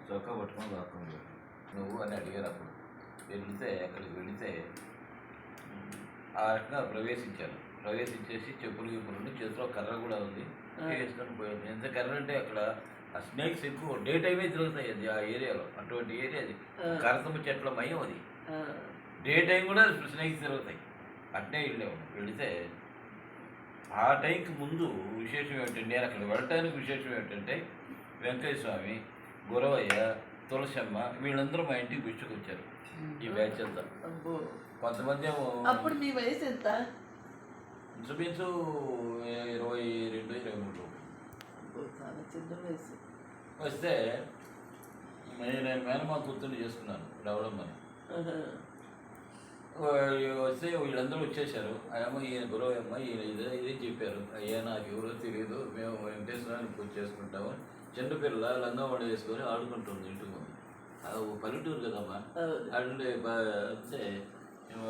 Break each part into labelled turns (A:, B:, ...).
A: చొక్కా పట్టుకొని దాక్కుంది. నువ్వు అని అడిగారు. అప్పుడు అక్కడికి వెళితే ఆ రకంగా ప్రవేశించేసి చెప్పులు గిప్పులు చేతిలో కర్ర కూడా ఉంది, వేసుకొని పోయింది. ఎంత కర్ర అంటే అక్కడ ఆ స్నేక్స్ ఎక్కువ డే టైమే తిరుగుతాయి. అది ఆ ఏరియాలో అటువంటి ఏరియా అది, కరతమ్మ చెట్ల మయం అది. డే టైం కూడా స్నేక్స్ తిరుగుతాయి. అట్నే వెళితే ఆ టైంకి ముందు విశేషం ఏమిటంటే, నేను అక్కడ వెళ్ళటానికి విశేషం ఏమిటంటే, వెంకయ్య స్వామి, గురవయ్య, తులసమ్మ వీళ్ళందరూ మా ఇంటికి పిచ్చుకొచ్చారు. ఈ బ్యాచ్ అంతా. కొంతమంది ఏమో
B: అప్పుడు మీ వయసు ఎంత?
A: ఇంచుమించు 22, 23.
B: చాలా చిన్న వయసు.
A: వస్తే నేను మేనమా కూతుర్ని చేసుకున్నాను రవళమ్మని. వస్తే వీళ్ళందరూ వచ్చేసారు. అయ్యమ్మ ఈయన గురవయ్యమ్మ, ఈయన ఇదే చెప్పారు. అయ్యా నాకు ఎవరో తెలియదు, మేము వెంకటేశ్వరాన్ని పూజ చేసుకుంటాము. చిన్నపిల్ల లంగా వాడు వేసుకొని ఆడుకుంటుంది ఇంటి ముందు. పల్లెటూరు కదమ్మా. అంటే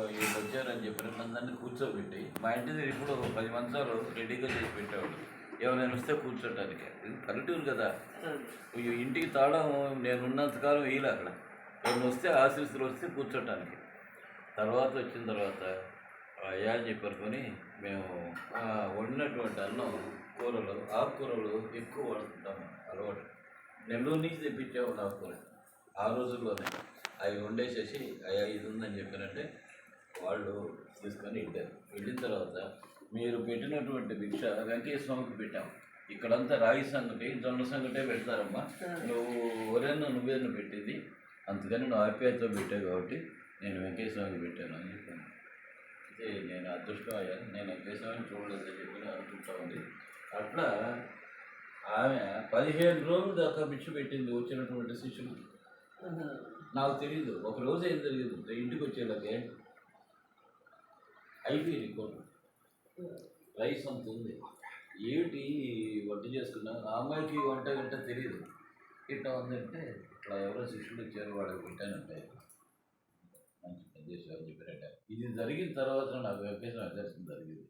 A: వీళ్ళు వచ్చారని చెప్పారు. అందరినీ కూర్చోబెట్టి మా ఇంటి దగ్గర ఇప్పుడు 10 మంచాలు రెడీగా చేసి పెట్టేవాళ్ళు, ఎవరైనా వస్తే కూర్చోటానికి. ఇది పల్లెటూరు కదా. ఇంటికి తాళం నేను ఉన్నంతకాలం వేయలే అక్కడ. ఎవరైనా వస్తే ఆశీస్సులు వస్తే కూర్చోటానికి. తర్వాత వచ్చిన తర్వాత అయ్యా అని చెప్పనుకొని మేము వండినటువంటి అన్నం, కూరలు, ఆకుకూరలు ఎక్కువ వాడుతుంటాము. అలవాటు. నెల్లూరు నుంచి తెప్పించాము ఆకుకూర. ఆ రోజుల్లోనే అవి వండేసేసి అయ్యా ఇది ఉందని చెప్పానంటే వాళ్ళు తీసుకొని వెళ్ళిన తర్వాత మీరు పెట్టినటువంటి భిక్ష వెంకయ్య స్వామికి పెట్టాము. ఇక్కడంతా రాగి సంగటి, జొన్న సంగటే పెడతారమ్మా. నువ్వేను పెట్టింది, అందుకని నువ్వు ఆప్యాయతతో పెట్టావు కాబట్టి నేను వెంకయ్య స్వామికి పెట్టాను అని చెప్పాను. అయితే నేను అదృష్టం అయ్యాను, నేను వెంకయ్య స్వామిని చూడలేదని చెప్పి అనుకుంటా ఉంది. అట్లా ఆమె 15 రోజుల దాకా భిక్ష పెట్టింది వచ్చినటువంటి శిష్యులు. నాకు తెలియదు. ఒకరోజు ఏం జరిగింది, ఇంటికి వచ్చేలాగే అయిపోయింది కూర, రైస్ అంత ఉంది. ఏమిటి వంట చేసుకున్నాను. ఆ అమ్మాయికి వంట గంట తెలియదు. ఇట్లా ఉందంటే ఇట్లా ఎవరో శిష్యులు వచ్చారు, వాళ్ళకి పెట్టానంటే మంచి ప్రదేశం అని చెప్పారంట. ఇది జరిగిన తర్వాత నాకు వెంకటేశ్వర దర్శనం జరిగింది.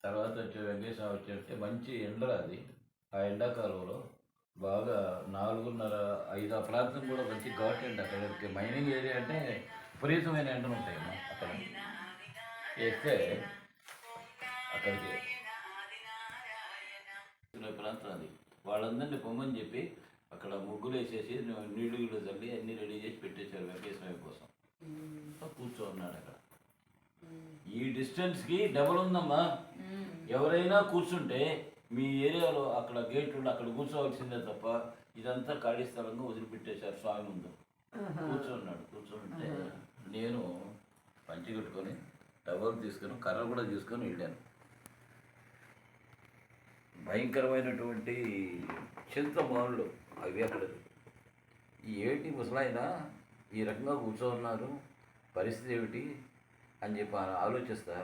A: తర్వాత వెంకటేశ్వర వచ్చేస్తే మంచి ఎండ, అది ఆ ఎండాకాలంలో బాగా 4:30, 5 ఆ ప్రాంతం కూడా మంచి ఘాట్ ఎండ. అక్కడికి మైనింగ్ ఏరియా అంటే విపరీతమైన ఎండలు ఉంటాయమ్మా. అక్కడ వేస్తే అక్కడికి ప్రాంతం అది. వాళ్ళందరినీ పొమ్మని చెప్పి అక్కడ ముగ్గులు వేసేసి నీళ్ళు చల్లి అన్నీ రెడీ చేసి పెట్టేశారు వెంకటేశ్వర కోసం. కూర్చో ఉన్నాడు అక్కడ. ఈ డిస్టెన్స్కి డబల్ ఉందమ్మా. ఎవరైనా కూర్చుంటే మీ ఏరియాలో అక్కడ గేట్ ఉండి అక్కడ కూర్చోవలసిందే తప్ప ఇదంతా ఖాళీ స్థలంగా వదిలిపెట్టేశారు స్వామి ముందు. కూర్చోంటే నేను పంచి కట్టుకొని టవల్ తీసుకొని కర్ర కూడా తీసుకొని వెళ్ళాను. భయంకరమైనటువంటి చింతమానులు అవి అక్కడ. ఏమిటి ముసలాయన ఈ రకంగా కూర్చోన్నారు, పరిస్థితి ఏమిటి అని చెప్పి ఆలోచిస్తా.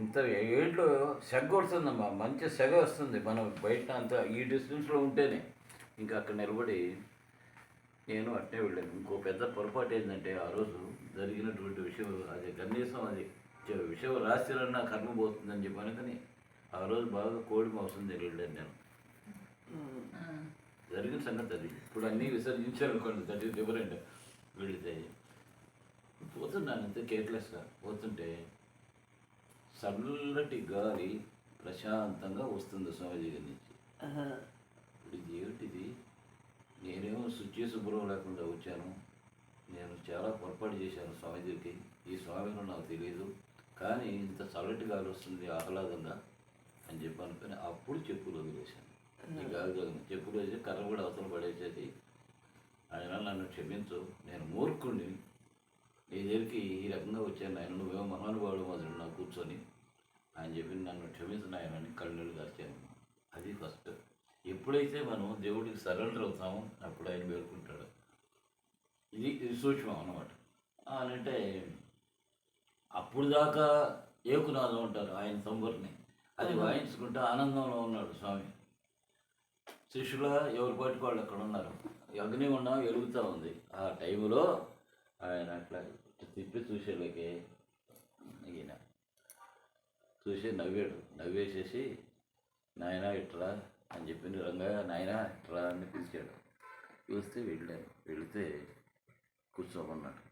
A: ఇంత ఏళ్ళు సెగ వస్తుందమ్మా, మంచి సెగ వస్తుంది. మనం బయట అంతా ఈ డిస్టెన్స్లో ఉంటేనే. ఇంకా అక్కడ నిలబడి నేను అట్నే వెళ్ళాను. ఇంకో పెద్ద పొరపాటు ఏంటంటే, ఆ రోజు జరిగినటువంటి విషయం అది కనీసం అది విషయం రాశారన్నా కర్మ పోతుందని చెప్పి అనుకుని ఆ రోజు బాగా కోడి మాంసం వెళ్ళాను నేను. జరిగిన సంగతి అది. ఇప్పుడు అన్నీ విసర్జించాను అనుకోండి, దట్ ఈస్ డిఫరెంట్. వెళితే పోతున్నాను అంతే కేర్లెస్గా పోతుంటే చల్లటి గాలి ప్రశాంతంగా వస్తుంది స్వామి దగ్గర నుంచి. ఇది ఏమిటిది, నేనేమో శుచి శుభ్రం లేకుండా వచ్చాను, నేను చాలా పొరపాటు చేశాను స్వామి దగ్గరికి. ఈ స్వామిలో నాకు తెలియదు, కానీ ఇంత చల్లటి గాలి వస్తుంది ఆహ్లాదంగా అని చెప్పి అనుకుని అప్పుడు చెప్పులు వదిలేశాను. ఈ గాలి చెప్పులు వేసి కర్ర కూడా అవతల పడేసేది. ఆయన నన్ను క్షమించు, నేను మూర్ఖుడిని, నీ దగ్గరికి ఈ రకంగా వచ్చాను ఆయన, నువ్వేమో మహానుభావుడు మొదలు నాకు కూర్చొని ఆయన చెప్పి నన్ను క్షమించిన ఆయన అని కళ్ళుళ్ళు దాచాను. అది ఫస్ట్. ఎప్పుడైతే మనం దేవుడికి సరెండర్ అవుతామో అప్పుడు ఆయన వేడుకుంటాడు. ఇది సూక్ష్మం అన్నమాట. అంటే అప్పుడు దాకా ఏకునాదం ఉంటారు ఆయన తంబూరిని, అది వాయించుకుంటూ ఆనందంలో ఉన్నాడు స్వామి. శిష్యుల ఎవరి పాటికి వాళ్ళు అక్కడ ఉన్నారు. అగ్నిగుండం వెలుగుతూ ఉంది. ఆ టైంలో ఆయన అట్లా తిప్పి చూసేలాగే ఈయన చూసి నవ్వాడు. నవ్వేసేసి నాయన ఇట్రా అని చెప్పింది. రంగా నాయన ఇట్రా అని పిలిచాడు. చూస్తే వెళ్ళాను. వెళితే కూర్చోమన్నాడు.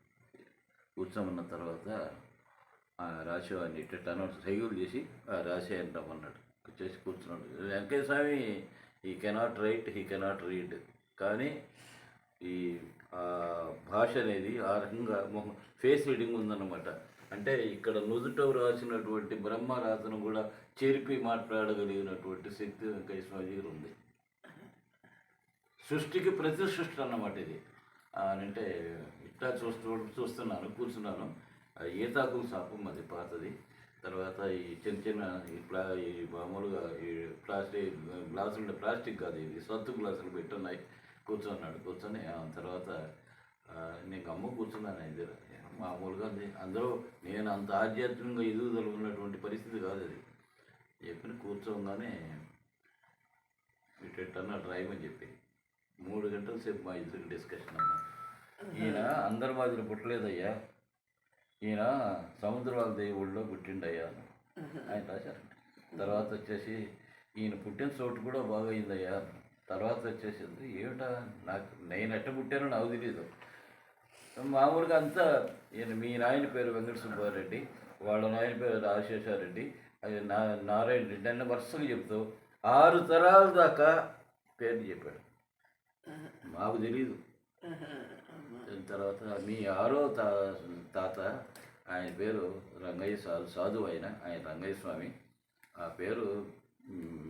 A: కూర్చోమన్న తర్వాత ఆ రాసేవాడిని ఇట్ట అనౌన్స్ సైకిల్ చేసి ఆ రాసేయని రమ్మన్నాడు. వచ్చేసి కూర్చున్నాడు. Venkayya Swamy he cannot write, he cannot read, కానీ ఈ ఆ భాష అనేది ఆ రకంగా ఫేస్ రీడింగ్ ఉందన్నమాట. అంటే ఇక్కడ నుదుట రాసినటువంటి బ్రహ్మరాతను కూడా చెరిపి మాట్లాడగలిగినటువంటి శక్తి వెంకయ్య స్వామి దగ్గర ఉంది. సృష్టికి ప్రతి సృష్టి అన్నమాట ఇది. అంటే ఇట్లా చూస్తున్నాను, కూర్చున్నాను. ఈతాకుల శాపం అది పాతది. తర్వాత ఈ చిన్న చిన్న ఈ మామూలుగా ఈ ప్లాస్టిక్ కాదు, ఇది సత్తు గ్లాసులు పెట్టున్నాయి. కూర్చున్నాడు. కూర్చొని తర్వాత నేను అమ్మ కూర్చున్నాను. ఇది మామూలుగా అందరూ నేను అంత ఆధ్యాత్మికంగా ఎదుగుదల ఉన్నటువంటి పరిస్థితి కాదు అది. చెప్పిన కూర్చోగానే ఇటన్నా డ్రైవ్ అని చెప్పి 3 గంటల సేపు మా ఇద్దరికి డిస్కషన్ అన్నా. ఈయన అందరి మాదిరి పుట్టలేదయ్యా, ఈయన సముద్రాల దేవుళ్ళలో పుట్టిండయ్యా ఆయన రాశారంట. తర్వాత వచ్చేసి ఈయన పుట్టిన చోటు కూడా బాగా అయిందయ్యా. తర్వాత వచ్చేసింది ఏమిటా, నేను ఎట్ట పుట్టానో నాకు తెలీదు. మామూలుగా అంతా ఈయన మీ నాయన పేరు వెంకట సుబ్బారెడ్డి, వాళ్ళ నాయన పేరు రాజశేషారెడ్డి, అది నారాయణ రెడ్డి అన్న వరుసగా చెప్తూ 6 తరాల దాకా పేరు చెప్పాడు. మాకు తెలీదు. తర్వాత మీ 6వ తాత ఆయన పేరు రంగయ్య సాధువు ఆయన రంగయ్య స్వామి. ఆ పేరు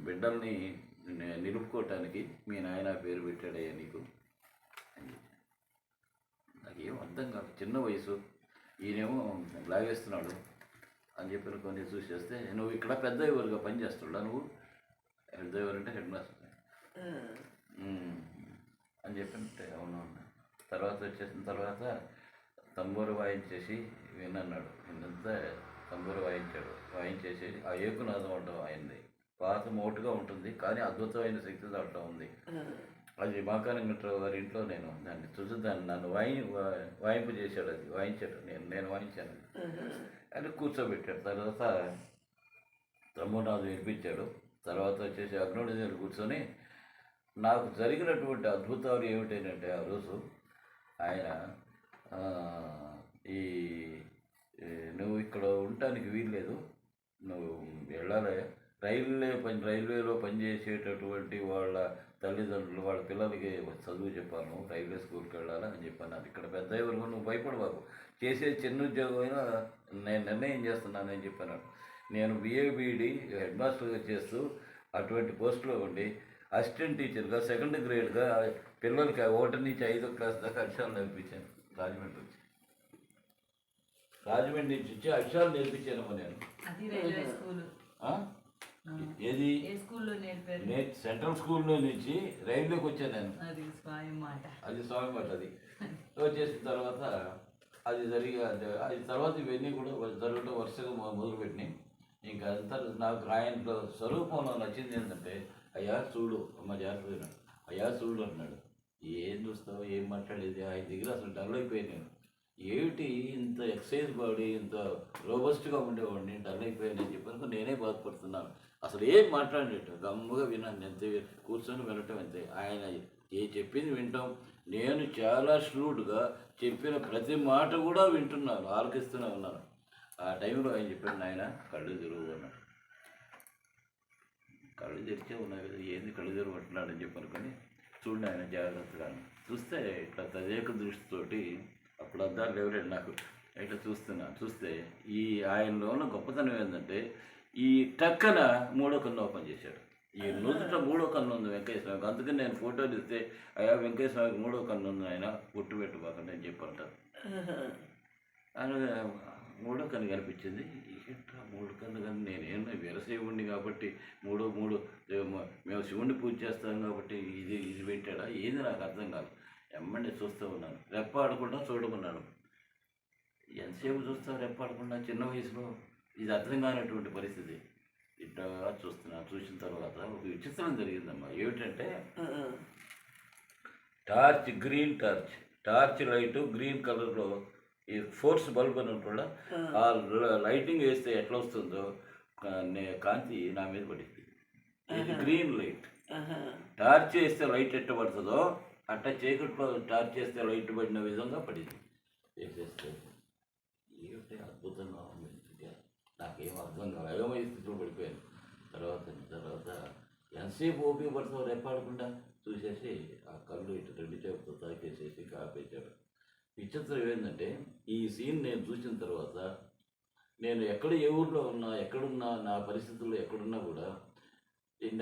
A: బిడ్డల్ని నిలుపుకోవటానికి మీ నాయన పేరు పెట్టాడయ్యా నీకు అని. నాకేం అర్థం కాదు, చిన్న వయసు. ఈయనేమో లాగేస్తున్నాడు అని చెప్పిన కొన్ని చూసేస్తే, నువ్వు ఇక్కడ పెద్ద ఎవరుగా పనిచేస్తున్నా, నువ్వు పెద్ద ఎవరంటే హెడ్ మాస్టర్ అని చెప్పినట్టే అవునవును. తర్వాత వచ్చేసిన తర్వాత తంబూరు వాయించేసి వినన్నాడు. విన్నంతా తంబూరు వాయించేసి ఆ ఏకునాదం ఉండడం ఆయనది పాత మోటుగా ఉంటుంది, కానీ అద్భుతమైన శక్తి దాంట్లో ఉంది. అది మాకానంగట్రావు గారి ఇంట్లో నేను దాన్ని చూసి నన్ను వాయింపు చేశాడు. అది వాయించాడు, నేను వాయించాను. అంటే కూర్చోబెట్టాడు. తర్వాత తమ్మునాథం వినిపించాడు. తర్వాత వచ్చేసి అగ్నుడి దగ్గర కూర్చొని నాకు జరిగినటువంటి అద్భుతాలు ఏమిటంటే, ఆ రోజు ఆయన ఈ నువ్వు ఇక్కడ ఉండటానికి వీల్లేదు, నువ్వు వెళ్ళాలి, రైల్వేలో పనిచేసేటటువంటి వాళ్ళ తల్లిదండ్రులు వాళ్ళ పిల్లలకి చదువు చెప్పాను, రైల్వే స్కూల్కి వెళ్ళాలి అని చెప్పాను. అది ఇక్కడ పెద్ద ఎవరు, నువ్వు భయపడబాకు, చేసే చిన్న ఉద్యోగం అయినా నేను నిర్ణయం చేస్తున్నానని చెప్పాను. నేను బిఏబిడి హెడ్ మాస్టర్గా చేస్తూ అటువంటి పోస్టులో ఉండి అసిస్టెంట్ టీచర్గా 2nd గ్రేడ్గా పిల్లలకి 1 నుంచి 5వ క్లాస్ దాకా అక్షరాలు నేర్పించాను. రాజమండ్రి నుంచి వచ్చి అక్షరాలు నేర్పించానమ్మా నేను. ఏది సెంట్రల్ స్కూల్లో నుంచి రైల్వేకి వచ్చాను నేను. అది స్వామి మాట. అది వచ్చేసిన తర్వాత అది అది తర్వాత ఇవన్నీ కూడా జరగడం వరుసగా మొదలుపెట్టినాయి. ఇంకా అంతా నాకు ఆయనలో స్వరూపంలో నచ్చింది ఏంటంటే, అయ్యా చూడు అమ్మ జాగ్రత్త, అయ్యా చూడు అన్నాడు. ఏం చూస్తావు, ఏం మాట్లాడేది, ఆయన దగ్గర అసలు డల్ అయిపోయాను నేను. ఏమిటి ఇంత ఎక్సైజ్ బాడీ, ఇంత రోబస్ట్గా ఉండేవాడిని, డల్ అయిపోయాను అని చెప్పాను. నేనే బాధపడుతున్నాను. అసలు ఏం మాట్లాడేట గమ్ముగా విన్నాను, ఎంత కూర్చొని వినటం అంతే. ఆయన చెప్పింది వింటాం. నేను చాలా ష్రూడ్గా చెప్పిన ప్రతి మాట కూడా వింటున్నాను, ఆలకిస్తూనే ఉన్నాను. ఆ టైంలో ఆయన చెప్పాడు, ఆయన కళ్ళు తెరువు అన్నాడు. కళ్ళు తెరిచే ఉన్నాయి కదా, ఏంది కళ్ళు తెరువు అంటున్నాడని చెప్పి అనుకొని, చూడండి ఆయన జాగ్రత్తగా చూస్తే ఇట్లా తదేక దృష్టితోటి, అప్పుడు అద్దాలు లేవలేదు నాకు, ఇట్లా చూస్తే ఈ ఆయనలో ఉన్న గొప్పతనం ఏంటంటే, ఈ టక్కన 3వ కన్ను ఓపెన్ చేశాడు. ఈ నుదుట 3వ కన్ను ఉంది వెంకయ్య స్వామికి. అందుకని నేను ఫోటోలు ఇస్తే, అయ్యా వెంకయ్య స్వామికి 3వ కన్ను ఉంది ఆయన, పుట్టు పెట్టుకోకండి అని చెప్పంటారు. ఆయన 3వ కన్ను కనిపించింది. ఇట్లా 3 కన్ను కానీ నేనేమో వీరశైవుణ్ణి కాబట్టి 3 మేము శివుణ్ణి పూజ చేస్తాం కాబట్టి ఇది పెట్టాడా, ఏది నాకు అర్థం కాదు. ఎమ్మండి చూస్తూ ఉన్నాను, రెప్పాడకుండా చూడమన్నాడు. ఎంతసేపు చూస్తావు రెప్పాడకుండా చిన్న వయసులో, ఇది అర్థం కానటువంటి పరిస్థితి. ఇట్లా చూసిన తర్వాత ఒక విచిత్రం జరిగిందమ్మా. ఏమిటంటే, గ్రీన్ టార్చ్ లైట్ గ్రీన్ కలర్లో ఈ ఫోర్స్ బల్బ్ అని కూడా ఆ లైటింగ్ వేస్తే ఎట్లా వస్తుందో కాంతి నా మీద పడింది. ఇది గ్రీన్ లైట్. టార్చ్ వేస్తే లైట్ ఎట్ట పడుతుందో అట్లా చీకట్లో టార్చ్ చేస్తే లైట్ పడిన విధంగా పడింది. చేసేస్తే ఏమిటి అద్భుతంగా ఉంది. నాకేం అర్థం కాదు, అయోమయ స్థితిలో పడిపోయాను. తర్వాత ఎంతసేపు ఓపిక పడతావు రెప్పాడకుండా చూసేసి ఆ కళ్ళు ఇటు రెండు చేపతో తాకేసేసి కాపేశాడు. విచిత్రం ఏంటంటే ఈ సీన్ నేను చూసిన తర్వాత నేను ఎక్కడ ఏ ఊర్లో ఉన్నా ఎక్కడున్నా నా పరిస్థితుల్లో ఎక్కడున్నా కూడా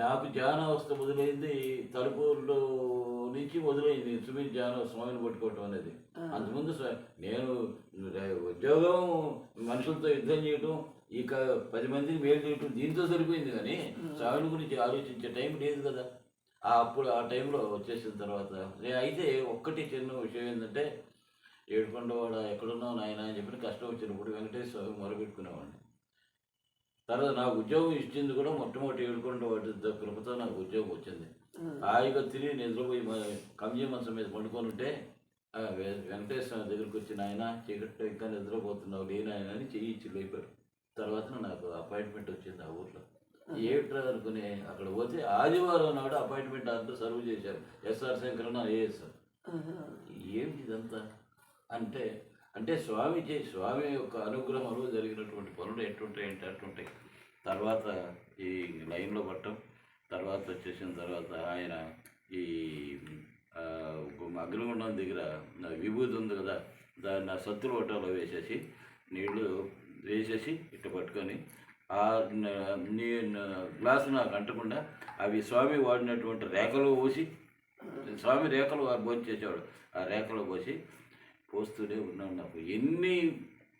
A: నాకు ధ్యానావస్థ మొదలైంది తలుపులో నుంచి మొదలైంది సుమిత్ ధ్యాన స్వామిని పట్టుకోవటం అనేది. అంతకుముందు నేను ఉద్యోగం మనుషులతో యుద్ధం చేయటం ఇక 10 మందిని మేలు చేయటం దీంతో సరిపోయింది, కానీ స్వామిని గురించి ఆలోచించే టైం లేదు కదా. అప్పుడు ఆ టైంలో వచ్చేసిన తర్వాత అయితే ఒక్కటి చిన్న విషయం ఏంటంటే ఏడుకొండవాడ ఎక్కడున్నావు నాయన అని చెప్పి కష్టం వచ్చినప్పుడు వెంకటేశ్వర స్వామి మొరపెట్టుకునేవాడిని. తర్వాత నాకు ఉద్యోగం ఇచ్చింది కూడా మొట్టమొదటి ఏడుకొండవాడి కృపతో నాకు ఉద్యోగం వచ్చింది. హాయిగా తిరిగి నిద్రపోయి కమ్జీ మంచం మీద పండుకొని ఉంటే వెంకటేశ్వర స్వామి దగ్గరికి వచ్చిన ఆయన చీకట్లో ఇంకా నిద్రపోతున్నావు లేనాయన అని చెయ్యి ఇచ్చి లేపాడు. తర్వాత నాకు అపాయింట్మెంట్ వచ్చింది ఆ ఊర్లో. ఏమిట్రా అనుకుని అక్కడ పోతే ఆదివారం నాడు అపాయింట్మెంట్ అంతా సర్వ్ చేశారు. SR Sankaran IAS. ఏమిటి ఇదంతా అంటే అంటే స్వామి యొక్క అనుగ్రహంలో జరిగినటువంటి పనులు ఎట్టుంటాయి అట్టుంటాయి. తర్వాత ఈ లైన్లో పట్టడం, తర్వాత వచ్చేసిన తర్వాత ఆయన ఈ అగ్నిగుండం దగ్గర విభూతి ఉంది కదా, దాన్ని ఆ సత్తుల వటాలో వేసేసి నీళ్లు వేసేసి ఇట్లా పట్టుకొని ఆ గ్లాసు నాకు అంటకుండా అవి స్వామి వాడినటువంటి రేఖలో పోసి, స్వామి రేఖలు భోంచేసేవాడు, ఆ రేఖలో పోసి పోస్తూనే ఉన్నాడు. నాకు ఎన్ని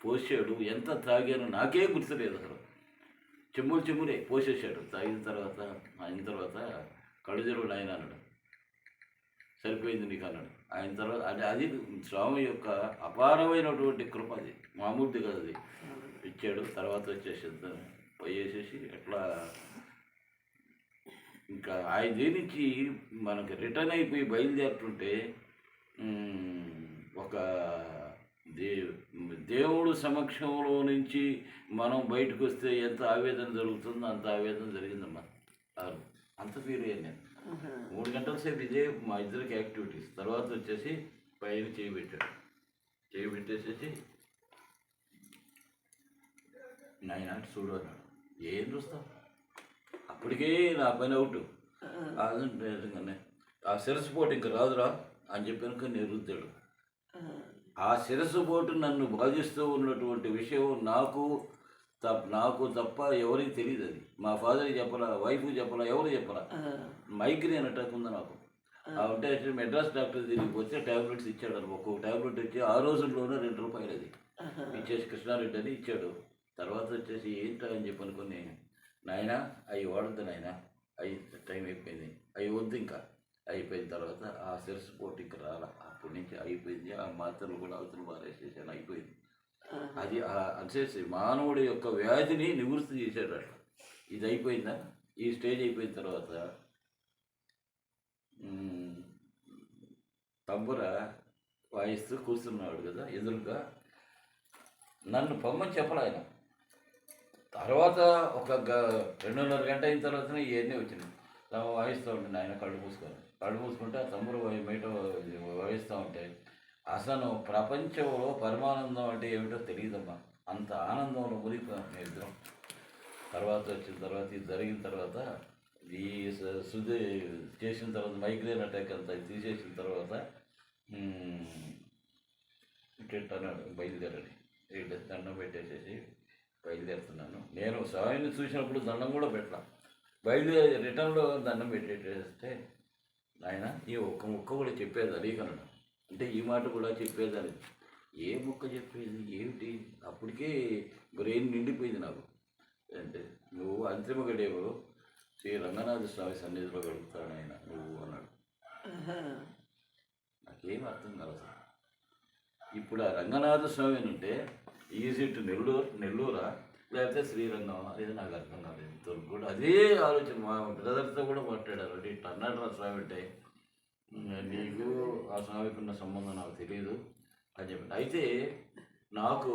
A: పోసాడు ఎంత తాగాను నాకే గుర్తులేదు అసలు. చెమ్మురే పోసేసాడు. అయిన తర్వాత కడుజరుడు ఆయన అన్నాడు, సరిపోయింది నీకు అన్నాడు. ఆయన తర్వాత అది స్వామి యొక్క అపారమైనటువంటి కృప, అది మామూలుది కదా, అది ఇచ్చాడు. తర్వాత వచ్చేసి పోయేసేసి ఎట్లా ఇంకా ఆయన దీని నుంచి మనకి రిటర్న్ అయిపోయి బయలుదేరుతుంటే ఒక దేవుడు సమక్షంలో నుంచి మనం బయటకు వస్తే ఎంత ఆవేదన జరుగుతుందో అంత ఆవేదన జరిగిందమ్మా. అంత ఫీల్ అయ్యాను నేను. 3 గంటల సేపు ఇదే మా ఇద్దరికి యాక్టివిటీస్. తర్వాత వచ్చేసి పైన చేయి పెట్టేసేసి నాయన చూడు అన్నాడు. ఏం చూస్తాం, అప్పటికే నా పని అవుట్. ఆ శిరస్సు పోటు ఇంక రాదురా అని చెప్పాను నిరుద్దాడు. ఆ శిరస్సు పోటు నన్ను బాధిస్తూ ఉన్నటువంటి విషయం నాకు తప్ప ఎవరికి తెలియదు. అది మా ఫాదర్కి చెప్పలా, వైఫ్కి చెప్పలా, ఎవరు చెప్పలా. మైగ్రేన్ అటాక్ ఉంది నాకు. అంటే మెడ్రాస్ డాక్టర్ దగ్గరికి వచ్చి ట్యాబ్లెట్స్ ఇచ్చాడు. ఒక్కొక్క ట్యాబ్లెట్ వచ్చి ఆ రోజుల్లోనే ₹2 అది ఇచ్చేసి కృష్ణారెడ్డి అని ఇచ్చాడు. తర్వాత వచ్చేసి ఏంటో అని చెప్పి అనుకుని, నాయన అవి వాడద్దు నాయన, అవి టైం అయిపోయింది, అవి వద్దు ఇంకా. అయిపోయిన తర్వాత ఆ శిరస్సు పోటీ ఇంకా రాలా. అప్పటి నుంచి అయిపోయింది. ఆ మాత్రలు కూడా అవతల మారేసేసాను, అయిపోయింది. అది వచ్చేసి మానవుడి యొక్క వ్యాధిని నివృత్తి చేశాడు అట్లా. ఇది అయిపోయిందా, ఈ స్టేజ్ అయిపోయిన తర్వాత తంబుర వాయిస్తూ కూర్చున్నాడు కదా ఎదురుగా. నన్ను పొమ్మని చెప్పలే ఆయన. తర్వాత ఒక 2.5 గంట అయిన తర్వాతనే ఇవన్నీ వచ్చినాయి. వాయిస్తూ ఉంటే ఆయన కళ్ళు మూసుకుంటే ఆ తంబుర బయట వాయిస్తూ ఉంటే అసలు ప్రపంచంలో పరమానందం అంటే ఏమిటో తెలియదమ్మా. అంత ఆనందంలో మునిగిపోయాం మేము ఇద్దరం. తర్వాత వచ్చిన తర్వాత ఇది జరిగిన తర్వాత ఈ శుద్ధి చేసిన తర్వాత మైగ్రేన్ అటాక్ అంతా తీసేసిన తర్వాత ఇట్లా అన్నాడు, బయలుదేరని. దండం పెట్టేసేసి బయలుదేరుతున్నాను. నేను స్వామిని చూసినప్పుడు దండం కూడా పెట్టలా. బయలుదేరి రిటర్న్లో దండం పెట్టేస్తే ఆయన ఈ ఒక్క ముక్క కూడా చెప్పేది అడిగన్నాడు. అంటే ఈ మాట కూడా చెప్పేదని. ఏ ముక్క చెప్పేది ఏమిటి, అప్పటికే బ్రెయిన్ నిండిపోయింది నాకు. అంటే నువ్వు అంతిమ గడియవు శ్రీ రంగనాథ స్వామి సన్నిధిలో గడుపుతాడు ఆయన నువ్వు అన్నాడు. నాకేం అర్థం కాదు అసలు. ఇప్పుడు ఆ రంగనాథ స్వామి అంటే ఈజీ టు నెల్లూరా లేకపోతే శ్రీరంగం అనేది నాకు అర్థం కాలేదు. ఇంతవరకు కూడా అదే ఆలోచన. మా బ్రదర్తో కూడా మాట్లాడారు, ఇట్లా అన్నాడు రా స్వామి అంటే, నీకు ఆ స్వామికి ఉన్న సంబంధం నాకు తెలియదు అని చెప్పి. అయితే నాకు